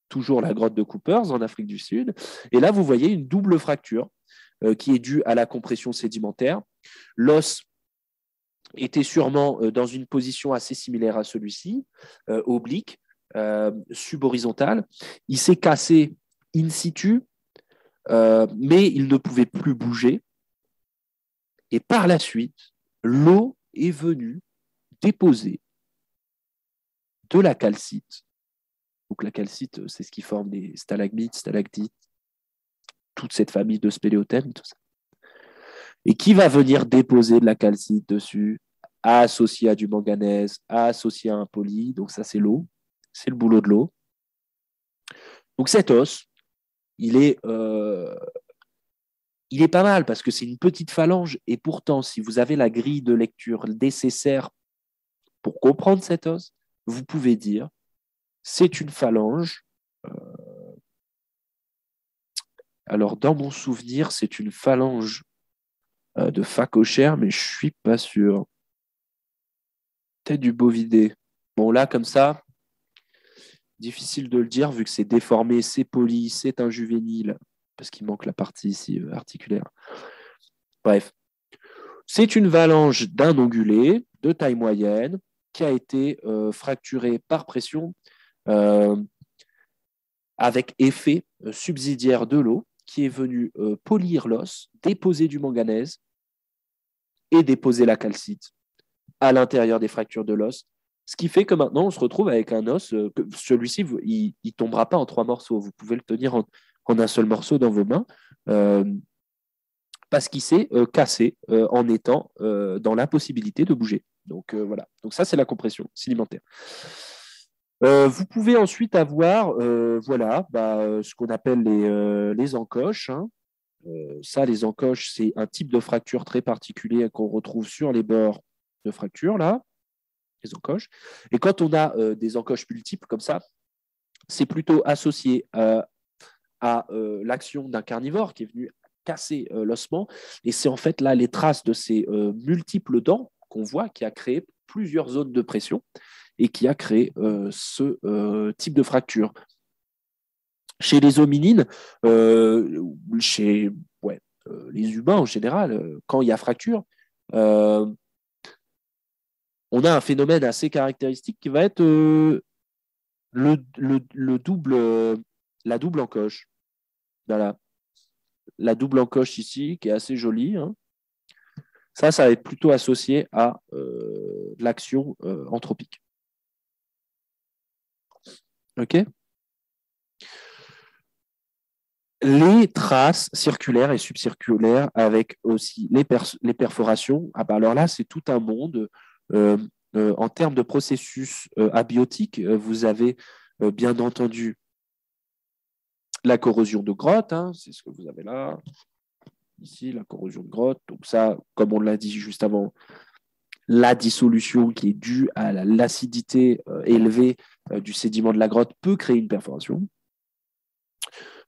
toujours la grotte de Coopers en Afrique du Sud. Et là, vous voyez une double fracture qui est due à la compression sédimentaire. L'os était sûrement dans une position assez similaire à celui-ci, oblique, subhorizontal. Il s'est cassé in situ, mais il ne pouvait plus bouger. Et par la suite, l'eau est venue déposer de la calcite. Donc la calcite, c'est ce qui forme les stalagmites, stalactites, toute cette famille de spéléothèmes, tout ça. Et qui va venir déposer de la calcite dessus, associé à du manganèse, associé à un poly. Donc ça, c'est l'eau. C'est le boulot de l'eau. Donc cet os, il est pas mal parce que c'est une petite phalange. Et pourtant, si vous avez la grille de lecture nécessaire pour comprendre cet os, vous pouvez dire c'est une phalange. Alors, dans mon souvenir, c'est une phalange de phacochère, mais je ne suis pas sûr. Peut-être du bovidé. Bon, là, comme ça, difficile de le dire vu que c'est déformé, c'est poli, c'est un juvénile, parce qu'il manque la partie ici articulaire. Bref, c'est une phalange d'un ongulé de taille moyenne qui a été fracturée par pression avec effet subsidiaire de l'eau qui est venu polir l'os, déposer du manganèse et déposer la calcite à l'intérieur des fractures de l'os. Ce qui fait que maintenant, on se retrouve avec un os, que celui-ci, il ne tombera pas en 3 morceaux. Vous pouvez le tenir en un seul morceau dans vos mains parce qu'il s'est cassé en étant dans l'impossibilité de bouger. Donc voilà. Donc ça, c'est la compression sédimentaire. Vous pouvez ensuite avoir ce qu'on appelle les encoches. Hein. Ça, les encoches, c'est un type de fracture très particulier qu'on retrouve sur les bords de fracture, là, les encoches. Et quand on a des encoches multiples comme ça, c'est plutôt associé à l'action d'un carnivore qui est venu casser l'ossement. Et c'est en fait là les traces de ces multiples dents qu'on voit qui a créé plusieurs zones de pression et qui a créé ce type de fracture. Chez les hominines, chez les humains en général, quand il y a fracture, on a un phénomène assez caractéristique qui va être la double encoche. Voilà. La double encoche ici, qui est assez jolie. Hein. Ça va être plutôt associé à l'action anthropique. OK ? Les traces circulaires et subcirculaires avec aussi les perforations, alors là, c'est tout un monde. En termes de processus abiotiques, vous avez bien entendu la corrosion de grotte, hein, c'est ce que vous avez là, ici, la corrosion de grotte. Donc ça, comme on l'a dit juste avant, la dissolution qui est due à l'acidité élevée du sédiment de la grotte peut créer une perforation.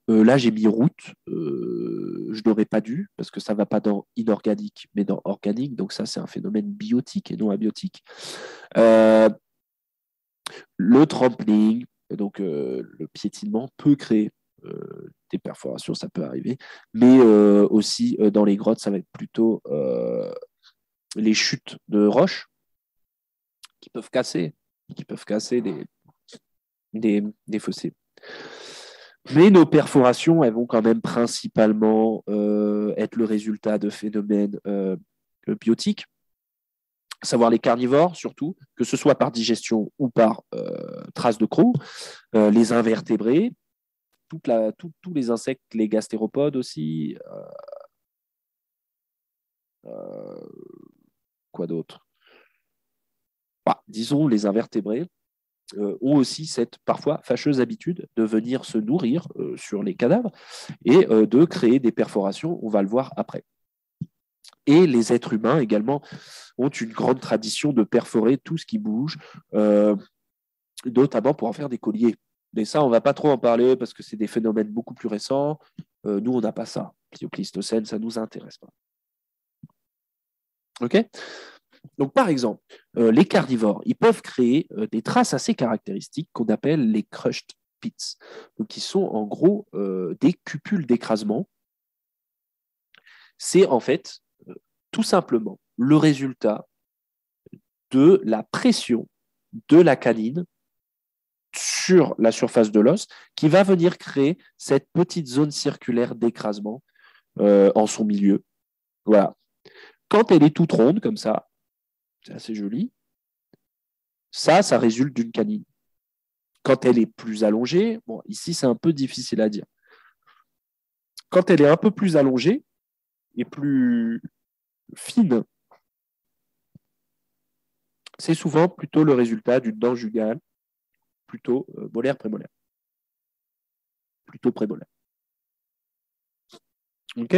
Là, j'ai mis route. Je n'aurais pas dû, parce que ça ne va pas dans inorganique, mais dans organique. Donc ça, c'est un phénomène biotique et non abiotique. Le trampling, donc le piétinement, peut créer des perforations, ça peut arriver. Mais aussi, dans les grottes, ça va être plutôt les chutes de roches qui peuvent casser des fossés. Mais nos perforations, elles vont quand même principalement être le résultat de phénomènes biotiques, à savoir les carnivores surtout, que ce soit par digestion ou par traces de crocs, les invertébrés, tous les insectes, les gastéropodes aussi. Quoi d'autre ? Disons les invertébrés. Ont aussi cette parfois fâcheuse habitude de venir se nourrir sur les cadavres et de créer des perforations, on va le voir après. Et les êtres humains également ont une grande tradition de perforer tout ce qui bouge, notamment pour en faire des colliers. Mais ça, on ne va pas trop en parler parce que c'est des phénomènes beaucoup plus récents. Nous, on n'a pas ça. Pléistocène, ça ne nous intéresse pas. OK ? Donc, par exemple, les carnivores, ils peuvent créer des traces assez caractéristiques qu'on appelle les crushed pits, donc qui sont en gros des cupules d'écrasement. C'est en fait tout simplement le résultat de la pression de la canine sur la surface de l'os qui va venir créer cette petite zone circulaire d'écrasement en son milieu. Voilà. Quand elle est toute ronde comme ça, c'est assez joli. Ça résulte d'une canine. Quand elle est plus allongée, bon, ici, c'est un peu difficile à dire. Quand elle est un peu plus allongée et plus fine, c'est souvent plutôt le résultat d'une dent jugale, plutôt molaire, prémolaire. Plutôt prémolaire. OK ?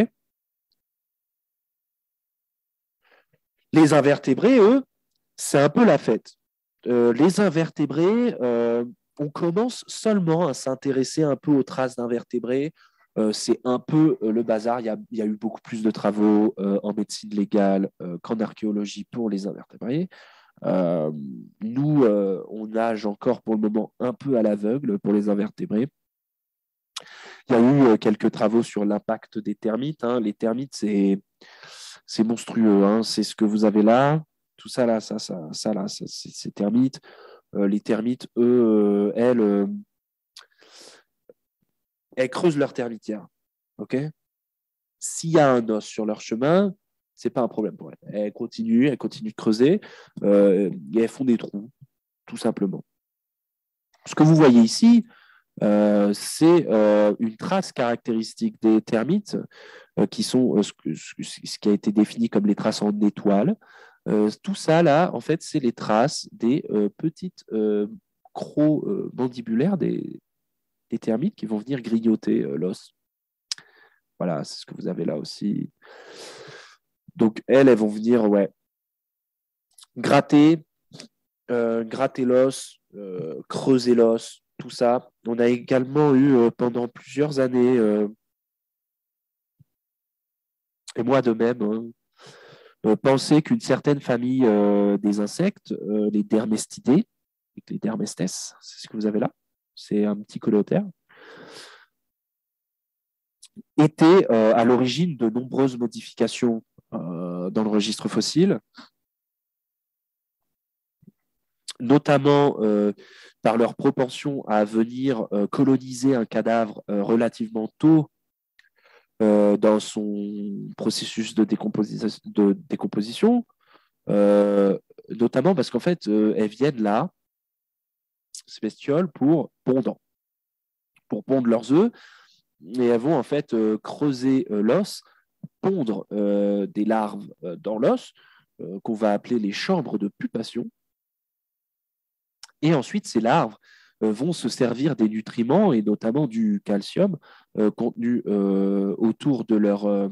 Les invertébrés, eux, c'est un peu la fête. Les invertébrés, on commence seulement à s'intéresser un peu aux traces d'invertébrés. C'est un peu le bazar. Il y a eu beaucoup plus de travaux en médecine légale qu'en archéologie pour les invertébrés. Nous, on nage encore pour le moment un peu à l'aveugle pour les invertébrés. Il y a eu quelques travaux sur l'impact des termites. Hein. Les termites, c'est monstrueux. Hein. C'est ce que vous avez là. Tout ça là, ça là, c'est termites. Les termites, eux, elles creusent leur termitière. OK ? S'il y a un os sur leur chemin, C'est pas un problème pour elles. Elles continuent de creuser et elles font des trous, tout simplement. Ce que vous voyez ici, c'est une trace caractéristique des termites qui sont ce qui a été défini comme les traces en étoile. Tout ça, là, en fait, c'est les traces des petites crocs mandibulaires des termites qui vont venir grignoter l'os. Voilà, c'est ce que vous avez là aussi. Donc, elles vont venir gratter l'os, creuser l'os, tout ça. On a également eu pendant plusieurs années, et moi de même, penser qu'une certaine famille des insectes, les dermestidés, les dermestes, c'est ce que vous avez là, c'est un petit coléoptère, était à l'origine de nombreuses modifications dans le registre fossile, notamment par leur propension à venir coloniser un cadavre relativement tôt dans son processus de décomposition, notamment parce qu'en fait, elles viennent là, ces bestioles, pour pondre leurs œufs, et elles vont en fait creuser l'os, pondre des larves dans l'os, qu'on va appeler les chambres de pupation. Et ensuite, ces larves vont se servir des nutriments, et notamment du calcium contenu autour de leur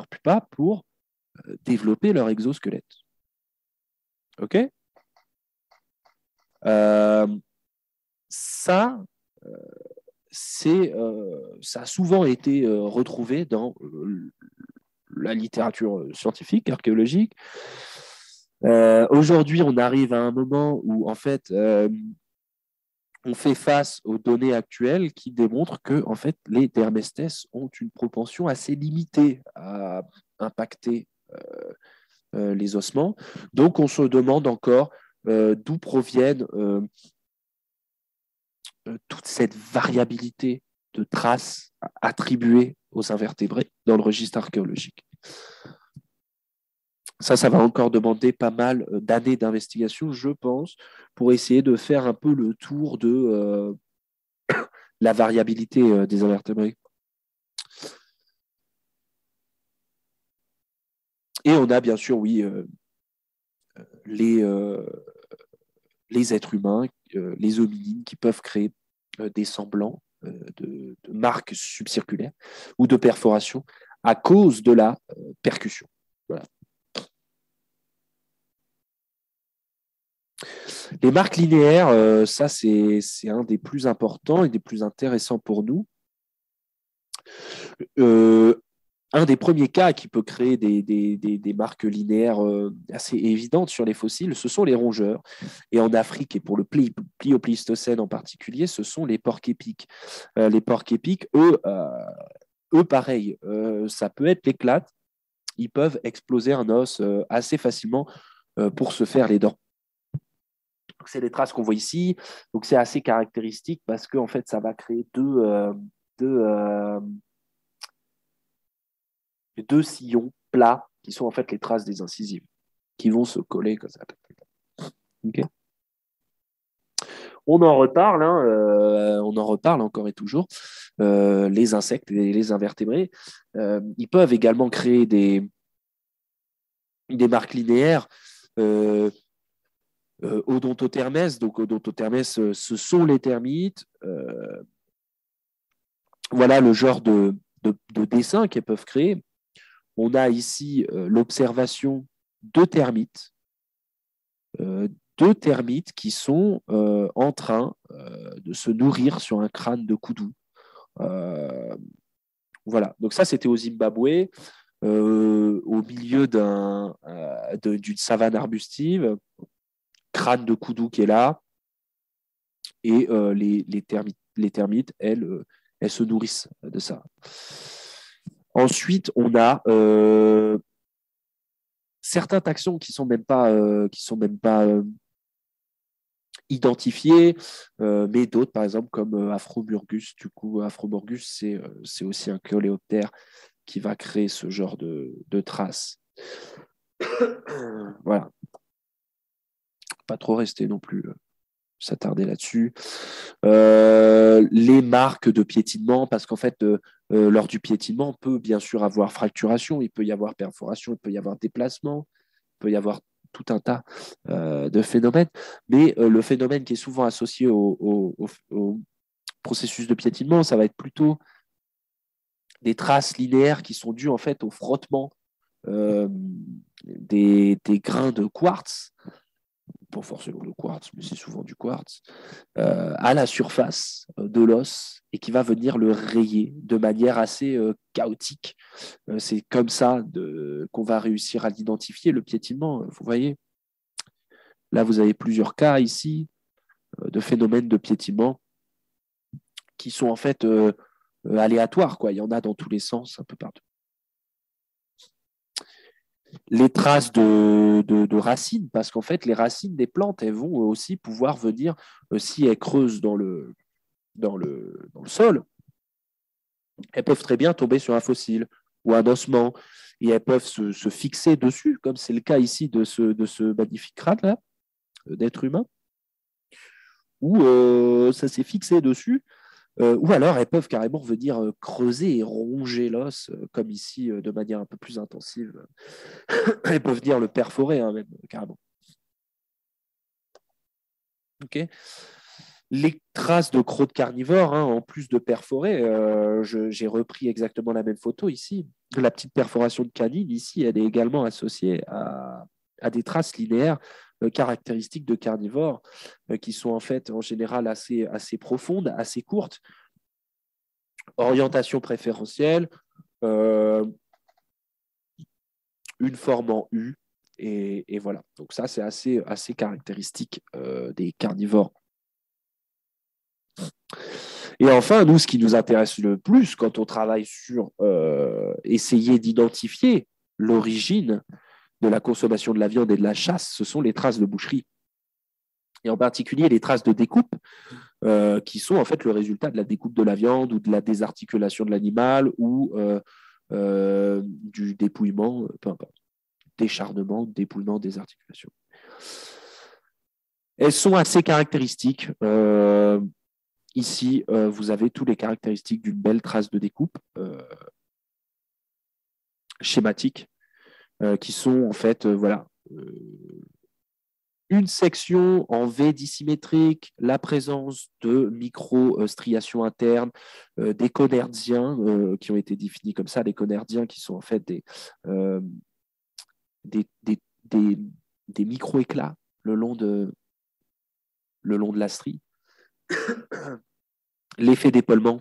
pupa pour développer leur exosquelette. OK? Ça, ça a souvent été retrouvé dans la littérature scientifique, archéologique. Aujourd'hui, on arrive à un moment où, en fait, on fait face aux données actuelles qui démontrent que, en fait, les dermestes ont une propension assez limitée à impacter les ossements. Donc, on se demande encore d'où proviennent toute cette variabilité de traces attribuées aux invertébrés dans le registre archéologique. Ça va encore demander pas mal d'années d'investigation, je pense, pour essayer de faire un peu le tour de la variabilité des invertébrés. Et on a bien sûr, oui, les êtres humains, les hominines, qui peuvent créer des semblants de marques subcirculaires ou de perforations à cause de la percussion. Voilà. Les marques linéaires, ça c'est un des plus importants et des plus intéressants pour nous. Un des premiers cas qui peut créer des marques linéaires assez évidentes sur les fossiles, ce sont les rongeurs. Et en Afrique, et pour le Pliopléistocène en particulier, ce sont les porcs-épics. Les porcs-épics, eux pareil, ça peut être l'éclate. Ils peuvent exploser un os assez facilement pour se faire les dents. C'est les traces qu'on voit ici. Donc, c'est assez caractéristique parce qu'en fait, ça va créer deux sillons plats qui sont en fait les traces des incisives qui vont se coller comme ça. Okay. On en reparle, on en reparle encore et toujours. Les insectes et les invertébrés, ils peuvent également créer des marques linéaires. Odontothermes, donc odontothermes, ce sont les termites. Voilà le genre de dessin qu'elles peuvent créer. On a ici l'observation de termites, qui sont en train de se nourrir sur un crâne de koudou. Voilà, donc ça c'était au Zimbabwe, au milieu d'une savane arbustive, crâne de koudou qui est là, et les termites, elles se nourrissent de ça. Ensuite, on a certains taxons qui sont même pas identifiés, mais d'autres, par exemple, comme Afromurgus. Du coup, Afromurgus, c'est aussi un coléoptère qui va créer ce genre de traces. Voilà. Pas trop rester non plus s'attarder là-dessus. Les marques de piétinement, parce qu'en fait, lors du piétinement, on peut bien sûr avoir fracturation, il peut y avoir perforation, il peut y avoir déplacement, il peut y avoir tout un tas de phénomènes. Mais le phénomène qui est souvent associé au processus de piétinement, ça va être plutôt des traces linéaires qui sont dues en fait au frottement des grains de quartz, pas forcément le quartz, mais c'est souvent du quartz, à la surface de l'os et qui va venir le rayer de manière assez chaotique. C'est comme ça qu'on va réussir à l'identifier, le piétinement. Vous voyez, là, vous avez plusieurs cas ici de phénomènes de piétinement qui sont en fait aléatoires, quoi. Il y en a dans tous les sens, un peu partout. Les traces de racines, parce qu'en fait, les racines des plantes, elles vont aussi pouvoir venir, si elles creusent dans le sol, elles peuvent très bien tomber sur un fossile ou un ossement, et elles peuvent se fixer dessus, comme c'est le cas ici de ce magnifique crâne-là, d'être humain, où ça s'est fixé dessus, ou alors elles peuvent carrément venir creuser et ronger l'os, comme ici, de manière un peu plus intensive. Elles peuvent venir le perforer, hein, même, carrément. Okay. Les traces de crocs de carnivores, hein, en plus de perforer, j'ai repris exactement la même photo ici. La petite perforation de canine, ici, elle est également associée à des traces linéaires caractéristiques de carnivores qui sont en fait en général assez profondes, assez courtes. Orientation préférentielle, une forme en U, et voilà. Donc ça, c'est assez caractéristique des carnivores. Et enfin, nous, ce qui nous intéresse le plus quand on travaille sur essayer d'identifier l'origine de la consommation de la viande et de la chasse, ce sont les traces de boucherie. Et en particulier les traces de découpe, qui sont en fait le résultat de la découpe de la viande ou de la désarticulation de l'animal ou du dépouillement, peu importe, décharnement, dépouillement, désarticulation. Elles sont assez caractéristiques. Ici, vous avez toutes les caractéristiques d'une belle trace de découpe schématique, qui sont en fait, voilà, une section en V dissymétrique, la présence de micro-striations internes, des conerdiens qui ont été définis comme ça, les conerdiens qui sont en fait des micro-éclats le long de la strie. L'effet d'épaulement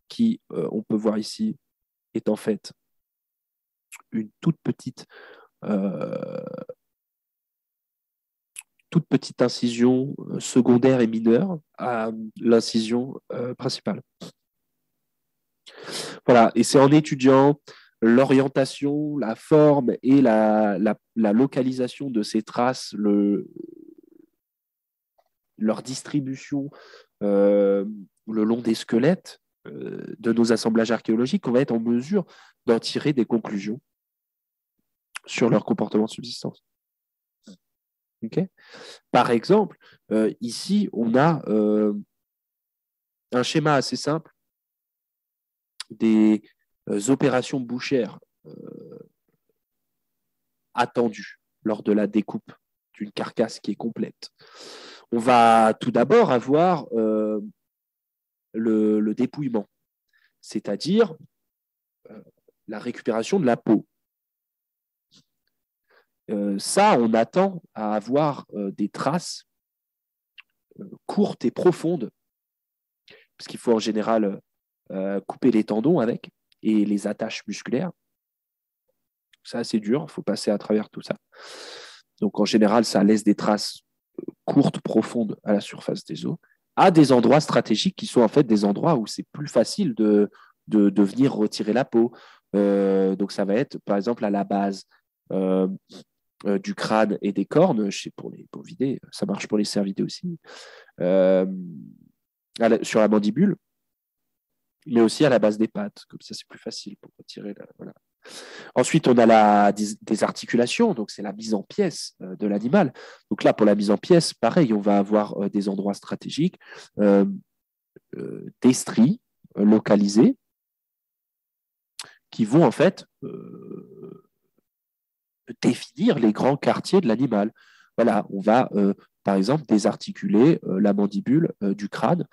qui, on peut voir ici, est en fait une toute petite incision secondaire et mineure à l'incision principale. Voilà, et c'est en étudiant l'orientation, la forme et la localisation de ces traces, leur distribution le long des squelettes de nos assemblages archéologiques qu'on va être en mesure d'en tirer des conclusions sur leur comportement de subsistance. Okay. Par exemple, ici, on a un schéma assez simple des opérations bouchères attendues lors de la découpe d'une carcasse qui est complète. On va tout d'abord avoir le dépouillement, c'est-à-dire la récupération de la peau. Ça, on attend à avoir des traces courtes et profondes, parce qu'il faut en général couper les tendons avec et les attaches musculaires. C'est assez dur, il faut passer à travers tout ça. Donc en général, ça laisse des traces courtes, profondes à la surface des os, à des endroits stratégiques qui sont en fait des endroits où c'est plus facile de venir retirer la peau. Donc ça va être par exemple à la base du crâne et des cornes, pour les bovidés, ça marche pour les cervidés aussi, sur la mandibule, mais aussi à la base des pattes. Comme ça, c'est plus facile pour retirer. Voilà. Ensuite, on a des articulations, donc c'est la mise en pièces de l'animal. Donc là, pour la mise en pièces, pareil, on va avoir des endroits stratégiques, des stries localisés qui vont en fait définir les grands quartiers de l'animal. Voilà, on va par exemple désarticuler la mandibule du crâne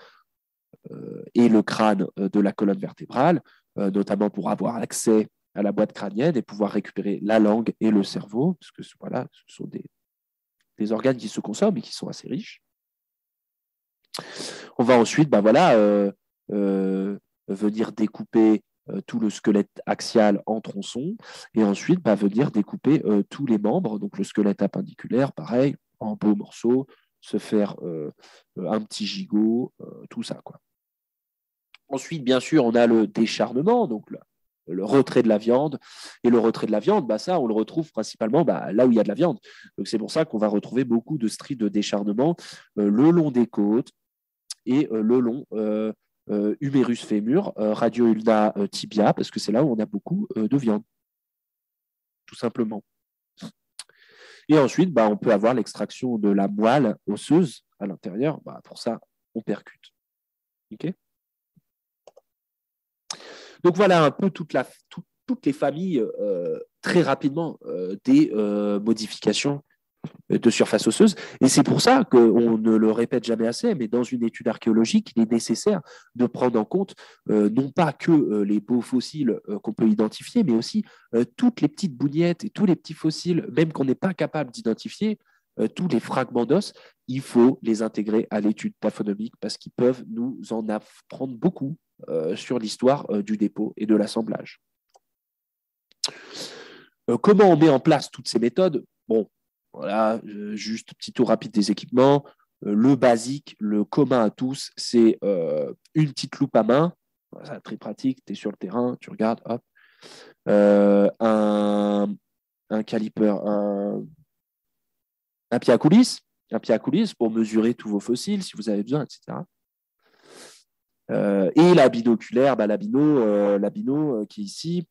et le crâne de la colonne vertébrale, notamment pour avoir accès à la boîte crânienne et pouvoir récupérer la langue et le cerveau, parce que voilà, ce sont des organes qui se consomment et qui sont assez riches. On va ensuite venir découper tout le squelette axial en tronçons et ensuite venir découper tous les membres, donc le squelette appendiculaire, pareil, en beaux morceaux, se faire un petit gigot, tout ça, quoi. Ensuite, bien sûr, on a le décharnement, donc le retrait de la viande. Et le retrait de la viande, ça, on le retrouve principalement là où il y a de la viande. Donc, c'est pour ça qu'on va retrouver beaucoup de stries de décharnement le long des côtes et le long humérus fémur, radio ulna tibia, parce que c'est là où on a beaucoup de viande, tout simplement. Et ensuite, on peut avoir l'extraction de la moelle osseuse à l'intérieur. Pour ça, on percute. OK ? Donc voilà un peu toutes les familles, très rapidement, des modifications de surface osseuse. Et c'est pour ça qu'on ne le répète jamais assez, mais dans une étude archéologique, il est nécessaire de prendre en compte non pas que les beaux fossiles qu'on peut identifier, mais aussi toutes les petites bougnettes et tous les petits fossiles, même qu'on n'est pas capable d'identifier, tous les fragments d'os, il faut les intégrer à l'étude taphonomique parce qu'ils peuvent nous en apprendre beaucoup sur l'histoire du dépôt et de l'assemblage. Comment on met en place toutes ces méthodes ? Bon, voilà, juste petit tour rapide des équipements. Le basique, le commun à tous, c'est une petite loupe à main. Voilà, très pratique, tu es sur le terrain, tu regardes, hop. Un caliper, un pied à coulisses pour mesurer tous vos fossiles si vous avez besoin, etc. Et la binoculaire, l'abino qui est ici.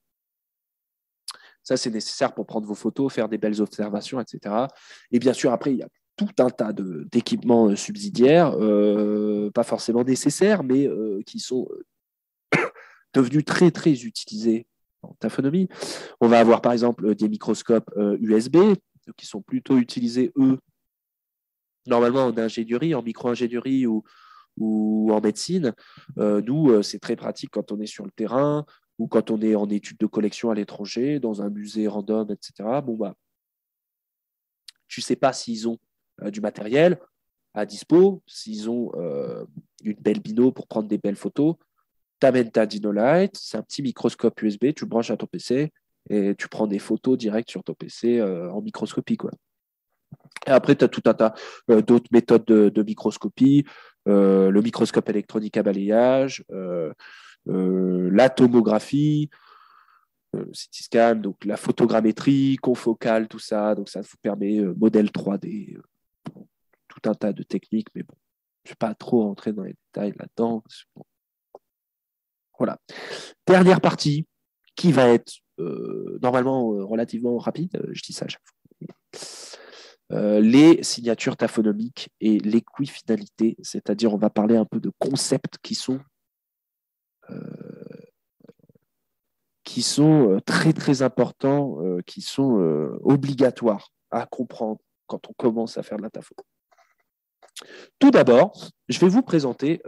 Ça, c'est nécessaire pour prendre vos photos, faire des belles observations, etc. Et bien sûr, après, il y a tout un tas d'équipements subsidiaires, pas forcément nécessaires, mais qui sont devenus très, très utilisés en taphonomie. On va avoir, par exemple, des microscopes USB, qui sont plutôt utilisés, eux, normalement en ingénierie, en micro-ingénierie ou en médecine. Nous, c'est très pratique quand on est sur le terrain ou quand on est en études de collection à l'étranger, dans un musée random, etc. Tu ne sais pas s'ils ont du matériel à dispo, s'ils ont une belle bino pour prendre des belles photos. Tu amènes ta Dynolight, c'est un petit microscope USB, tu le branches à ton PC et tu prends des photos directes sur ton PC en microscopie, quoi. Et après, tu as tout un tas d'autres méthodes de microscopie, le microscope électronique à balayage, la tomographie, le CT scan, donc la photogrammétrie, confocale, tout ça. Donc, ça vous permet modèle 3D, tout un tas de techniques, mais bon, je ne vais pas trop rentrer dans les détails là-dedans. Bon. Voilà. Dernière partie qui va être normalement relativement rapide, je dis ça à chaque fois. Les signatures taphonomiques et l'équifinalité, c'est-à-dire on va parler un peu de concepts qui sont très très importants, qui sont obligatoires à comprendre quand on commence à faire de la tapho. Tout d'abord, je vais vous présenter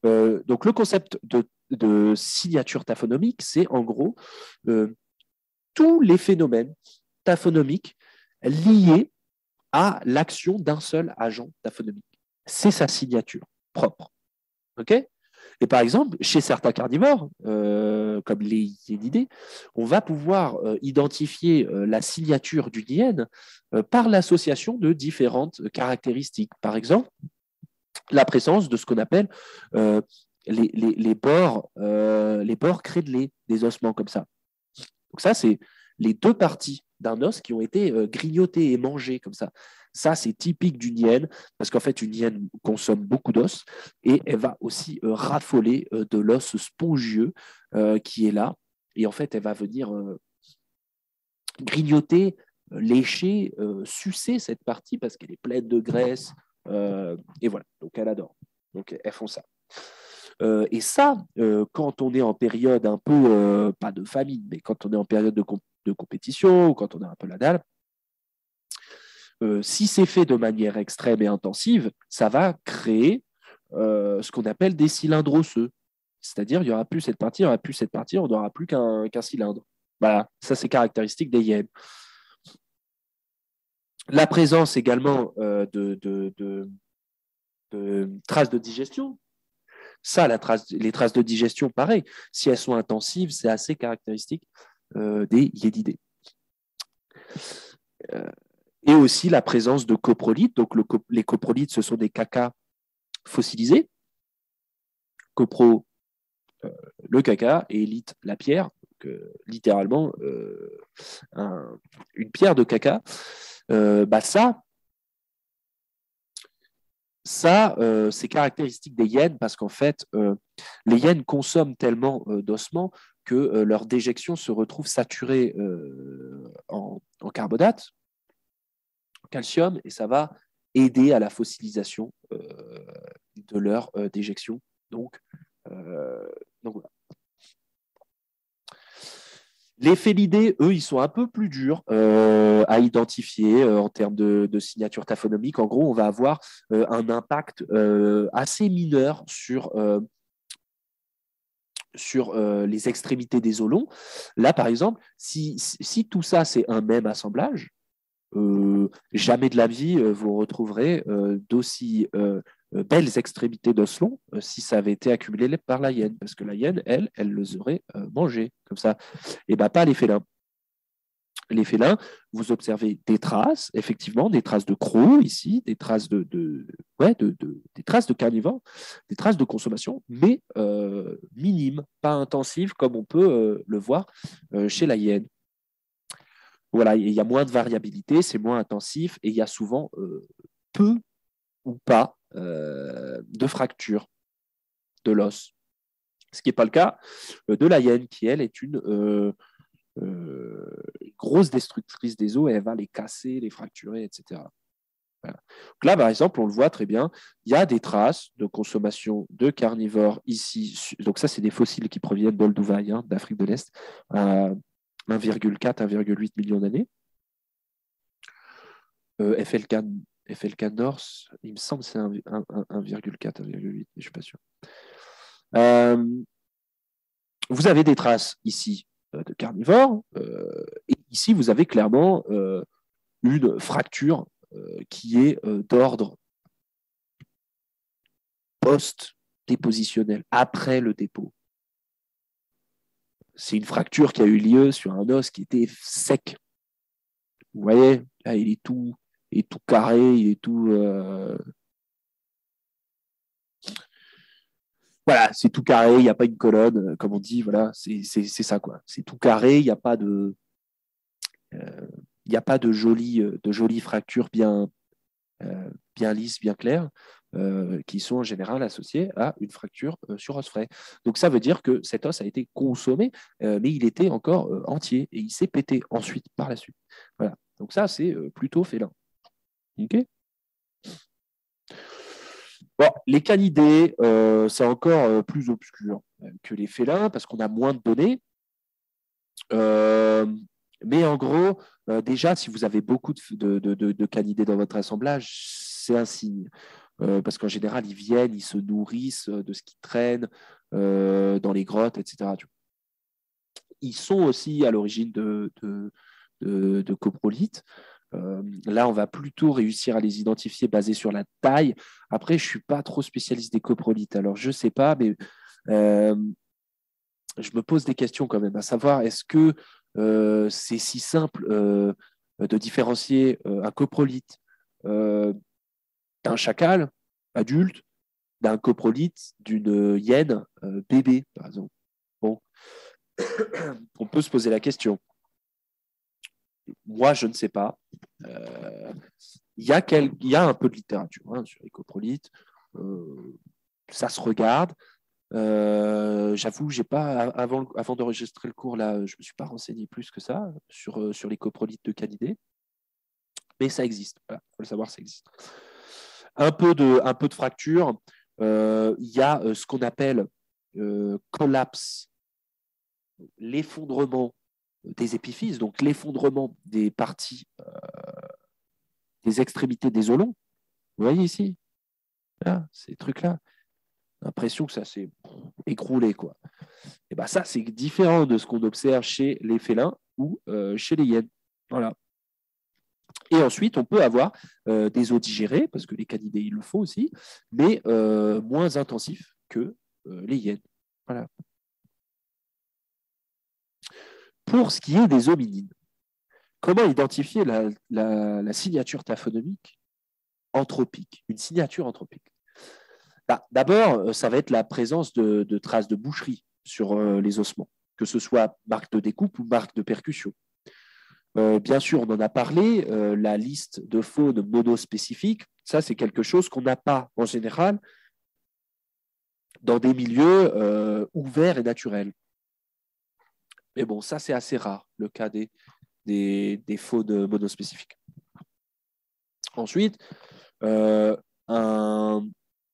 donc le concept de signature taphonomique, c'est en gros tous les phénomènes taphonomiques liés à l'action d'un seul agent taphonomique. C'est sa signature propre. OK ? Et par exemple, chez certains carnivores, comme les hyénidés, on va pouvoir identifier la signature d'une hyène par l'association de différentes caractéristiques. Par exemple, la présence de ce qu'on appelle les bords crénelés, des ossements comme ça. Donc ça, c'est les deux parties d'un os qui ont été grignotés et mangés comme ça. Ça, c'est typique d'une hyène, parce qu'en fait, une hyène consomme beaucoup d'os et elle va aussi raffoler de l'os spongieux qui est là. Et en fait, elle va venir grignoter, lécher, sucer cette partie parce qu'elle est pleine de graisse. Et voilà, donc elle adore. Donc elles font ça. Et ça, quand on est en période un peu, pas de famine, mais quand on est en période de compétition, ou quand on a un peu la dalle, si c'est fait de manière extrême et intensive, ça va créer ce qu'on appelle des cylindres osseux. C'est-à-dire, il n'y aura plus cette partie, il n'y aura plus cette partie, on n'aura plus qu'un cylindre. Voilà, ça c'est caractéristique des hyènes. La présence également de traces de digestion. Ça, les traces de digestion, pareil, si elles sont intensives, c'est assez caractéristique des hyénidés. Et aussi la présence de coprolites. Donc, les coprolites, ce sont des cacas fossilisés. Copro, le caca, et lite, la pierre. Donc, littéralement, une pierre de caca. Ça, c'est caractéristique des hyènes parce qu'en fait, les hyènes consomment tellement d'ossements que leur déjection se retrouve saturée en carbonate, en calcium, et ça va aider à la fossilisation de leur déjection. Donc voilà. Les félidés, eux, ils sont un peu plus durs à identifier en termes de signature taphonomique. En gros, on va avoir un impact assez mineur sur les extrémités des os longs. Là, par exemple, si tout ça, c'est un même assemblage, jamais de la vie, vous retrouverez d'aussi belles extrémités d'os longs si ça avait été accumulé par la hyène. Parce que la hyène, elle les aurait mangés comme ça. Et bien, pas les félins. Les félins, vous observez des traces, effectivement, des traces de crocs ici, des traces des traces de carnivores, des traces de consommation, mais minimes, pas intensives comme on peut le voir chez la hyène. Voilà, il y a moins de variabilité, c'est moins intensif et il y a souvent peu ou pas de fractures de l'os. Ce qui n'est pas le cas de la hyène, qui, elle, est une grosse destructrice des os et elle va les casser, les fracturer, etc. Voilà. Donc là, par exemple, on le voit très bien, il y a des traces de consommation de carnivores ici. Donc ça, c'est des fossiles qui proviennent d'Olduvai, d'Afrique de l'Est, à 1,4, 1,8 millions d'années. FLK North, il me semble que c'est 1,4, 1,8, mais je ne suis pas sûr. Vous avez des traces ici de carnivores, et ici, vous avez clairement une fracture qui est d'ordre post-dépositionnel, après le dépôt. C'est une fracture qui a eu lieu sur un os qui était sec. Vous voyez, là, il est tout carré, il est tout... Voilà, c'est tout carré, il n'y a pas une colonne, comme on dit, voilà, c'est ça, quoi. C'est tout carré, il n'y a pas de... Il n'y a pas de jolies fractures bien lisses, bien claires, qui sont en général associées à une fracture sur os frais. Donc ça veut dire que cet os a été consommé, mais il était encore entier et il s'est pété ensuite, par la suite. Voilà. Donc ça, c'est plutôt félin. OK. Bon, les canidés, c'est encore plus obscur que les félins parce qu'on a moins de données. Mais en gros, déjà, si vous avez beaucoup de canidés dans votre assemblage, c'est un signe. Parce qu'en général, ils viennent, ils se nourrissent de ce qui traîne dans les grottes, etc. Ils sont aussi à l'origine de coprolites. Là, on va plutôt réussir à les identifier basés sur la taille. Après, je ne suis pas trop spécialiste des coprolites, alors je ne sais pas, mais je me pose des questions quand même, à savoir, est-ce que c'est si simple de différencier un coprolite d'un chacal adulte, d'un coprolite d'une hyène bébé, par exemple. Bon, on peut se poser la question. Moi, je ne sais pas. Il y a un peu de littérature sur les coprolites. Ça se regarde. J'avoue, j'ai pas, avant d'enregistrer le cours, là, je ne me suis pas renseigné plus que ça sur les coprolites de canidés. Mais ça existe. Il faut le savoir, ça existe. Un peu de fracture. Il y a ce qu'on appelle collapse, l'effondrement des épiphyses, donc l'effondrement des parties, des extrémités des os longs. Vous voyez ici, là, ces trucs-là. L'impression que ça s'est écroulé, quoi. Et ben ça, c'est différent de ce qu'on observe chez les félins ou chez les hyènes. Voilà. Et ensuite, on peut avoir des os digérés, parce que les canidés, il le faut aussi, mais moins intensifs que les hyènes. Voilà. Pour ce qui est des hominines, comment identifier la signature taphonomique anthropique, une signature anthropique? D'abord, ça va être la présence de traces de boucherie sur les ossements, que ce soit marque de découpe ou marque de percussion. Bien sûr, on en a parlé, la liste de faune monospécifique, ça c'est quelque chose qu'on n'a pas en général dans des milieux ouverts et naturels. Mais bon, ça c'est assez rare, le cas des faunes monospécifiques. Ensuite, un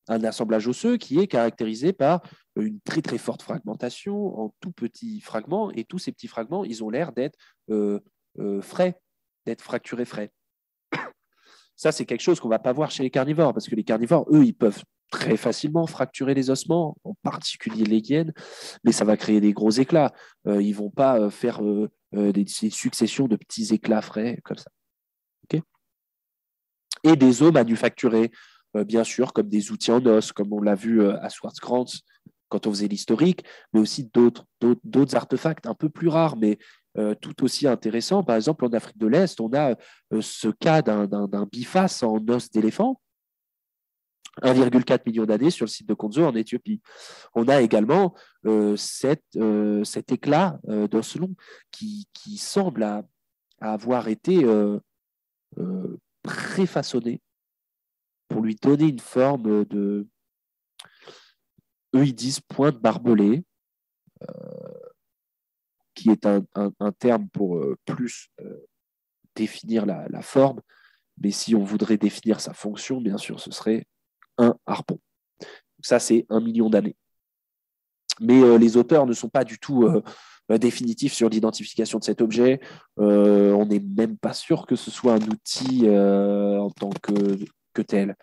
assemblage osseux qui est caractérisé par une très très forte fragmentation en tout petits fragments, et tous ces petits fragments, ils ont l'air d'être frais, d'être fracturés frais. Ça, c'est quelque chose qu'on ne va pas voir chez les carnivores, parce que les carnivores, eux, ils peuvent très facilement fracturer les ossements, en particulier les hyènes, mais ça va créer des gros éclats. Ils ne vont pas faire des successions de petits éclats frais comme ça. Okay, et des os manufacturés, bien sûr, comme des outils en os, comme on l'a vu à Swartkrantz quand on faisait l'historique, mais aussi d'autres artefacts un peu plus rares, mais tout aussi intéressants. Par exemple, en Afrique de l'Est, on a ce cas d'un biface en os d'éléphant, 1,4 million d'années sur le site de Konzo en Éthiopie. On a également cet éclat d'os long qui semble avoir été préfaçonné pour lui donner une forme de, eux ils disent pointe barbelée, qui est un terme pour plus définir la forme, mais si on voudrait définir sa fonction, bien sûr, ce serait un harpon. Ça, c'est 1 million d'années. Mais les auteurs ne sont pas du tout définitifs sur l'identification de cet objet. On n'est même pas sûr que ce soit un outil en tant que tel,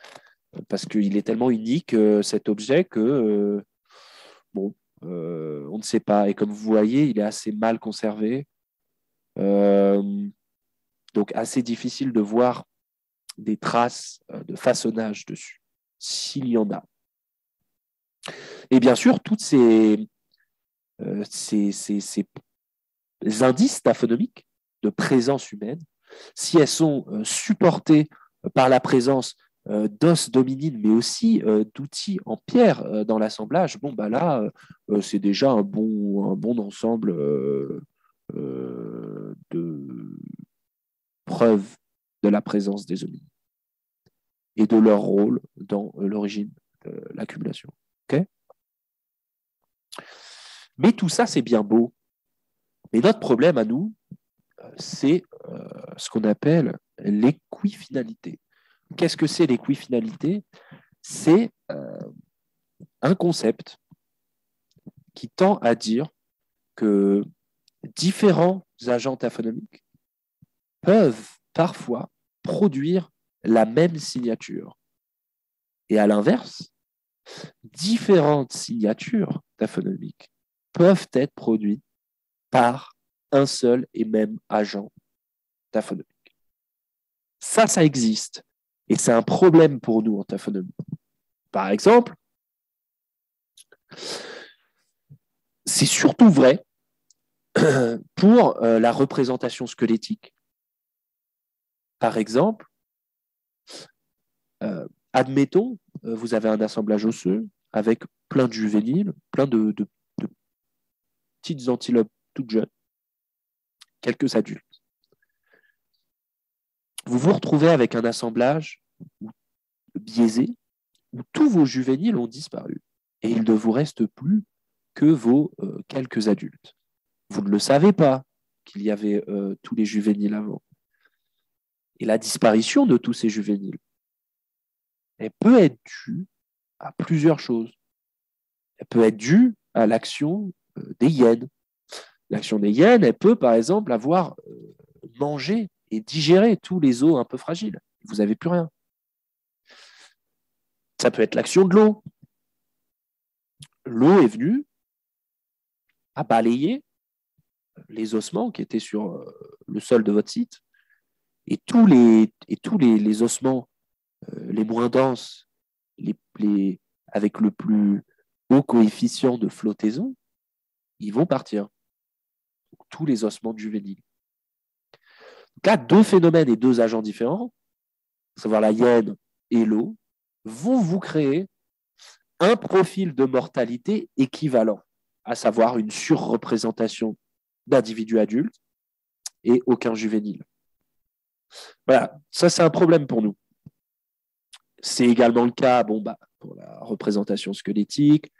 parce qu'il est tellement unique, cet objet, que bon, on ne sait pas. Et comme vous voyez, il est assez mal conservé. Donc, assez difficile de voir des traces de façonnage dessus, s'il y en a. Et bien sûr, toutes ces indices taphonomiques de présence humaine, si elles sont supportées par la présence d'os d'hominines, mais aussi d'outils en pierre dans l'assemblage, bon, bah là, c'est déjà un bon ensemble de preuves de la présence des hominines et de leur rôle dans l'origine de l'accumulation. Okay, mais tout ça, c'est bien beau. Mais notre problème à nous, c'est ce qu'on appelle l'équifinalité. Qu'est-ce que c'est l'équifinalité? C'est un concept qui tend à dire que différents agents taphonomiques peuvent parfois produire la même signature. Et à l'inverse, différentes signatures taphonomiques peuvent être produites par un seul et même agent taphonomique. Ça existe. Et c'est un problème pour nous en taphonomie. Par exemple, c'est surtout vrai pour la représentation squelettique. Par exemple, admettons, vous avez un assemblage osseux avec plein de juvéniles, plein de petites antilopes toutes jeunes, quelques adultes. vous vous retrouvez avec un assemblage biaisé où tous vos juvéniles ont disparu et il ne vous reste plus que vos quelques adultes. Vous ne le savez pas qu'il y avait tous les juvéniles avant. Et la disparition de tous ces juvéniles, elle peut être due à plusieurs choses. Elle peut être due à l'action des hyènes. L'action des hyènes, elle peut, par exemple, avoir mangé et digéré tous les os un peu fragiles. Vous n'avez plus rien. Ça peut être l'action de l'eau. L'eau est venue à balayer les ossements qui étaient sur le sol de votre site et tous les ossements les moins denses, avec le plus haut coefficient de flottaison, ils vont partir. Donc, tous les ossements juvéniles. Donc là, deux phénomènes et deux agents différents, à savoir la hyène et l'eau, vont vous créer un profil de mortalité équivalent, à savoir une surreprésentation d'individus adultes et aucun juvénile. Voilà, ça c'est un problème pour nous. C'est également le cas pour la représentation squelettique.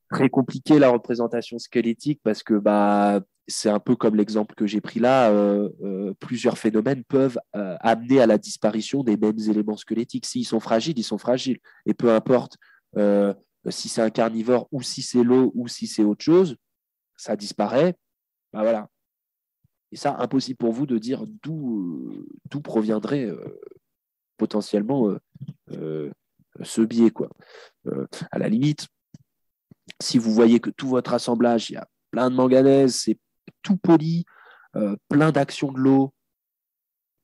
Très compliqué la représentation squelettique parce que c'est un peu comme l'exemple que j'ai pris là. Plusieurs phénomènes peuvent amener à la disparition des mêmes éléments squelettiques. S'ils sont fragiles, ils sont fragiles. Et peu importe si c'est un carnivore ou si c'est l'eau ou si c'est autre chose, ça disparaît. Voilà. Et ça, impossible pour vous de dire d'où proviendrait potentiellement ce biais, quoi. À la limite, si vous voyez que tout votre assemblage, il y a plein de manganèse, c'est tout poli, plein d'actions de l'eau,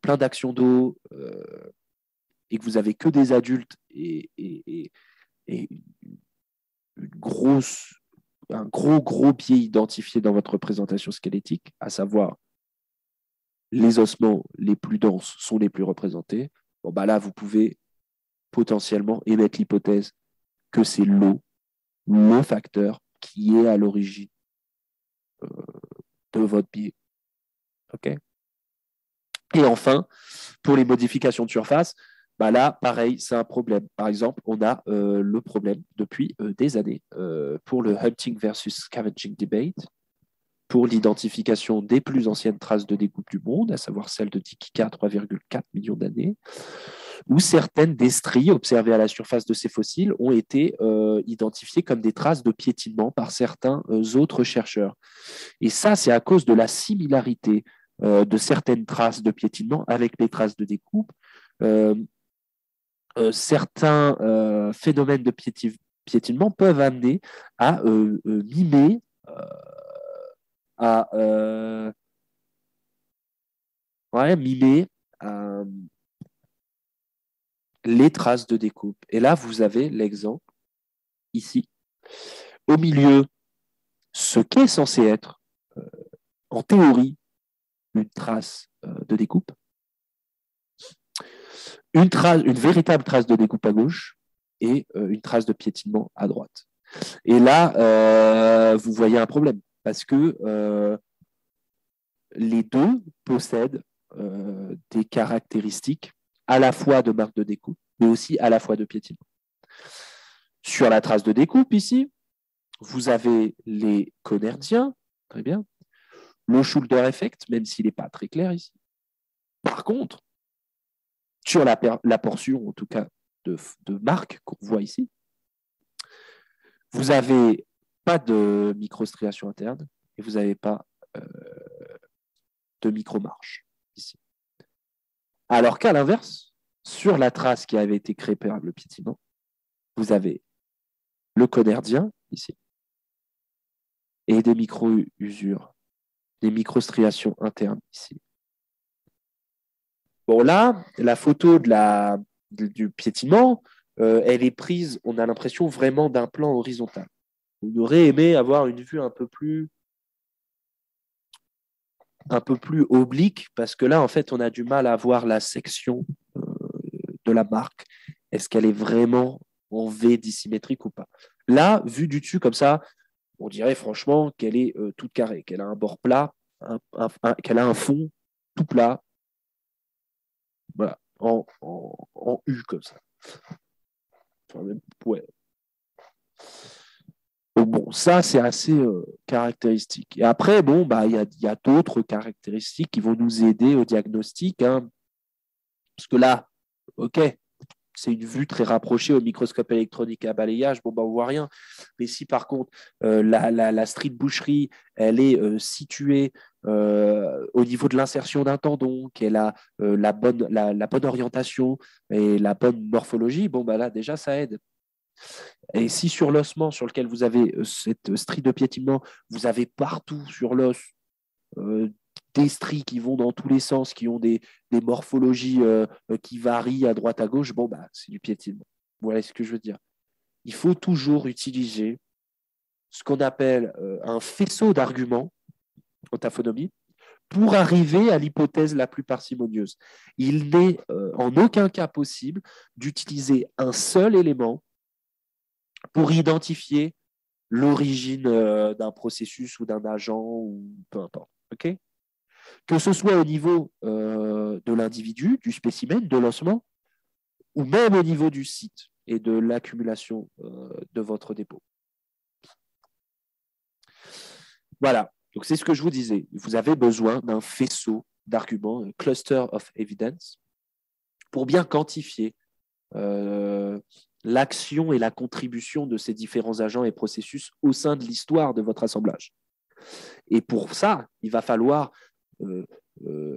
plein d'actions d'eau, et que vous avez que des adultes et un gros biais identifié dans votre représentation squelettique, à savoir les ossements les plus denses sont les plus représentés, là, vous pouvez potentiellement émettre l'hypothèse que c'est l'eau, le facteur qui est à l'origine de votre biais. OK ? Et enfin, pour les modifications de surface, là, pareil, c'est un problème. Par exemple, on a le problème depuis des années pour le hunting versus scavenging debate, pour l'identification des plus anciennes traces de découpe du monde, à savoir celle de Titicaca, 3,4 millions d'années, où certaines des stries observées à la surface de ces fossiles ont été identifiées comme des traces de piétinement par certains autres chercheurs. Et ça, c'est à cause de la similarité de certaines traces de piétinement avec les traces de découpe. Certains phénomènes de piétinement peuvent amener à mimer les traces de découpe. Et là, vous avez l'exemple ici. Au milieu, ce qu'est censé être, en théorie, une trace de découpe, une véritable trace de découpe à gauche et une trace de piétinement à droite. Et là, vous voyez un problème parce que les deux possèdent des caractéristiques à la fois de marque de découpe, mais aussi à la fois de piétinement. Sur la trace de découpe, ici, vous avez les conerdiens, très bien, le shoulder effect, même s'il n'est pas très clair ici. Par contre, sur la portion, en tout cas, de marque qu'on voit ici, vous n'avez pas de microstriation interne et vous n'avez pas de micro-marche ici. Alors qu'à l'inverse, sur la trace qui avait été créée par le piétinement, vous avez le conerdien ici et des micro-usures, des microstriations internes ici. Bon, là, la photo du piétinement, elle est prise, on a l'impression vraiment d'un plan horizontal. On aurait aimé avoir une vue un peu plus oblique, parce que là, en fait, on a du mal à voir la section de la marque. Est-ce qu'elle est vraiment en V dissymétrique ou pas? Là, vue du dessus, comme ça, on dirait franchement qu'elle est toute carrée, qu'elle a un bord plat, qu'elle a un fond tout plat, voilà, en U comme ça. Ouais. Donc, bon, ça, c'est assez caractéristique. Et après, bon, bah, y a d'autres caractéristiques qui vont nous aider au diagnostic, hein, parce que là, OK, c'est une vue très rapprochée au microscope électronique à balayage, bon, bah, on ne voit rien. Mais si par contre, la street boucherie, elle est située au niveau de l'insertion d'un tendon, qu'elle a la bonne orientation et la bonne morphologie, bon, bah, là, déjà, ça aide. Et si sur l'ossement sur lequel vous avez cette strie de piétinement, vous avez partout sur l'os des stries qui vont dans tous les sens, qui ont des morphologies qui varient à droite à gauche, bon, bah, c'est du piétinement. Voilà ce que je veux dire. Il faut toujours utiliser ce qu'on appelle un faisceau d'arguments en taphonomie pour arriver à l'hypothèse la plus parcimonieuse. Il n'est en aucun cas possible d'utiliser un seul élément pour identifier l'origine d'un processus ou d'un agent ou peu importe. Okay, que ce soit au niveau de l'individu, du spécimen, de l'ossement, ou même au niveau du site et de l'accumulation de votre dépôt. Voilà, donc c'est ce que je vous disais. Vous avez besoin d'un faisceau d'arguments, un cluster of evidence, pour bien quantifier l'action et la contribution de ces différents agents et processus au sein de l'histoire de votre assemblage. Et pour ça, il va falloir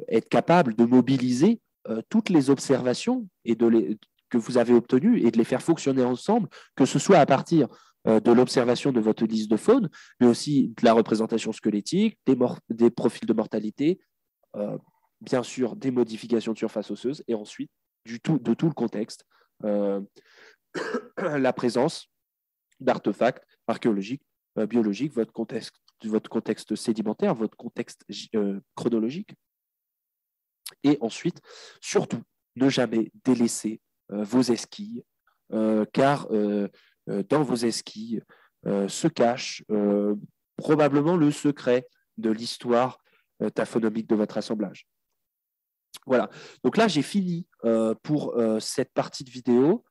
être capable de mobiliser toutes les observations que vous avez obtenues et de les faire fonctionner ensemble, que ce soit à partir de l'observation de votre liste de faune, mais aussi de la représentation squelettique, des profils de mortalité, bien sûr des modifications de surface osseuse, et ensuite de tout le contexte, la présence d'artefacts archéologiques, biologiques, votre contexte sédimentaire, votre contexte chronologique. Et ensuite, surtout, ne jamais délaisser vos esquilles, car dans vos esquilles se cache probablement le secret de l'histoire taphonomique de votre assemblage. Voilà. Donc là, j'ai fini pour cette partie de vidéo.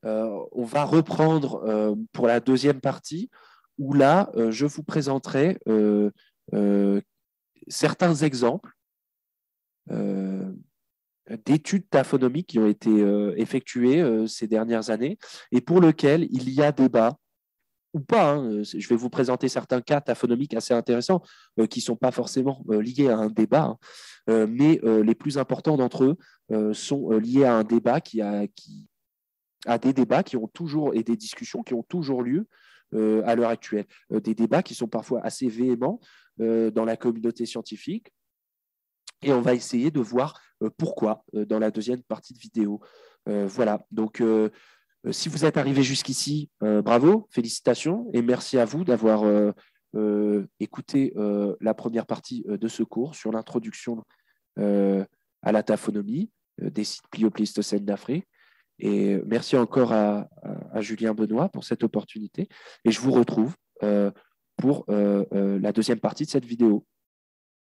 On va reprendre pour la deuxième partie, où là, je vous présenterai certains exemples d'études taphonomiques qui ont été effectuées ces dernières années et pour lesquelles il y a débat ou pas. Hein. Je vais vous présenter certains cas taphonomiques assez intéressants qui ne sont pas forcément liés à un débat, hein, mais les plus importants d'entre eux sont liés à un débat à des débats qui ont toujours et des discussions qui ont toujours lieu à l'heure actuelle. Des débats qui sont parfois assez véhéments dans la communauté scientifique. Et on va essayer de voir pourquoi dans la deuxième partie de vidéo. Voilà, donc si vous êtes arrivé jusqu'ici, bravo, félicitations et merci à vous d'avoir écouté la première partie de ce cours sur l'introduction à la taphonomie des sites pliopléistocènes d'Afrique. Et merci encore à Julien Benoît pour cette opportunité. Et je vous retrouve pour la deuxième partie de cette vidéo.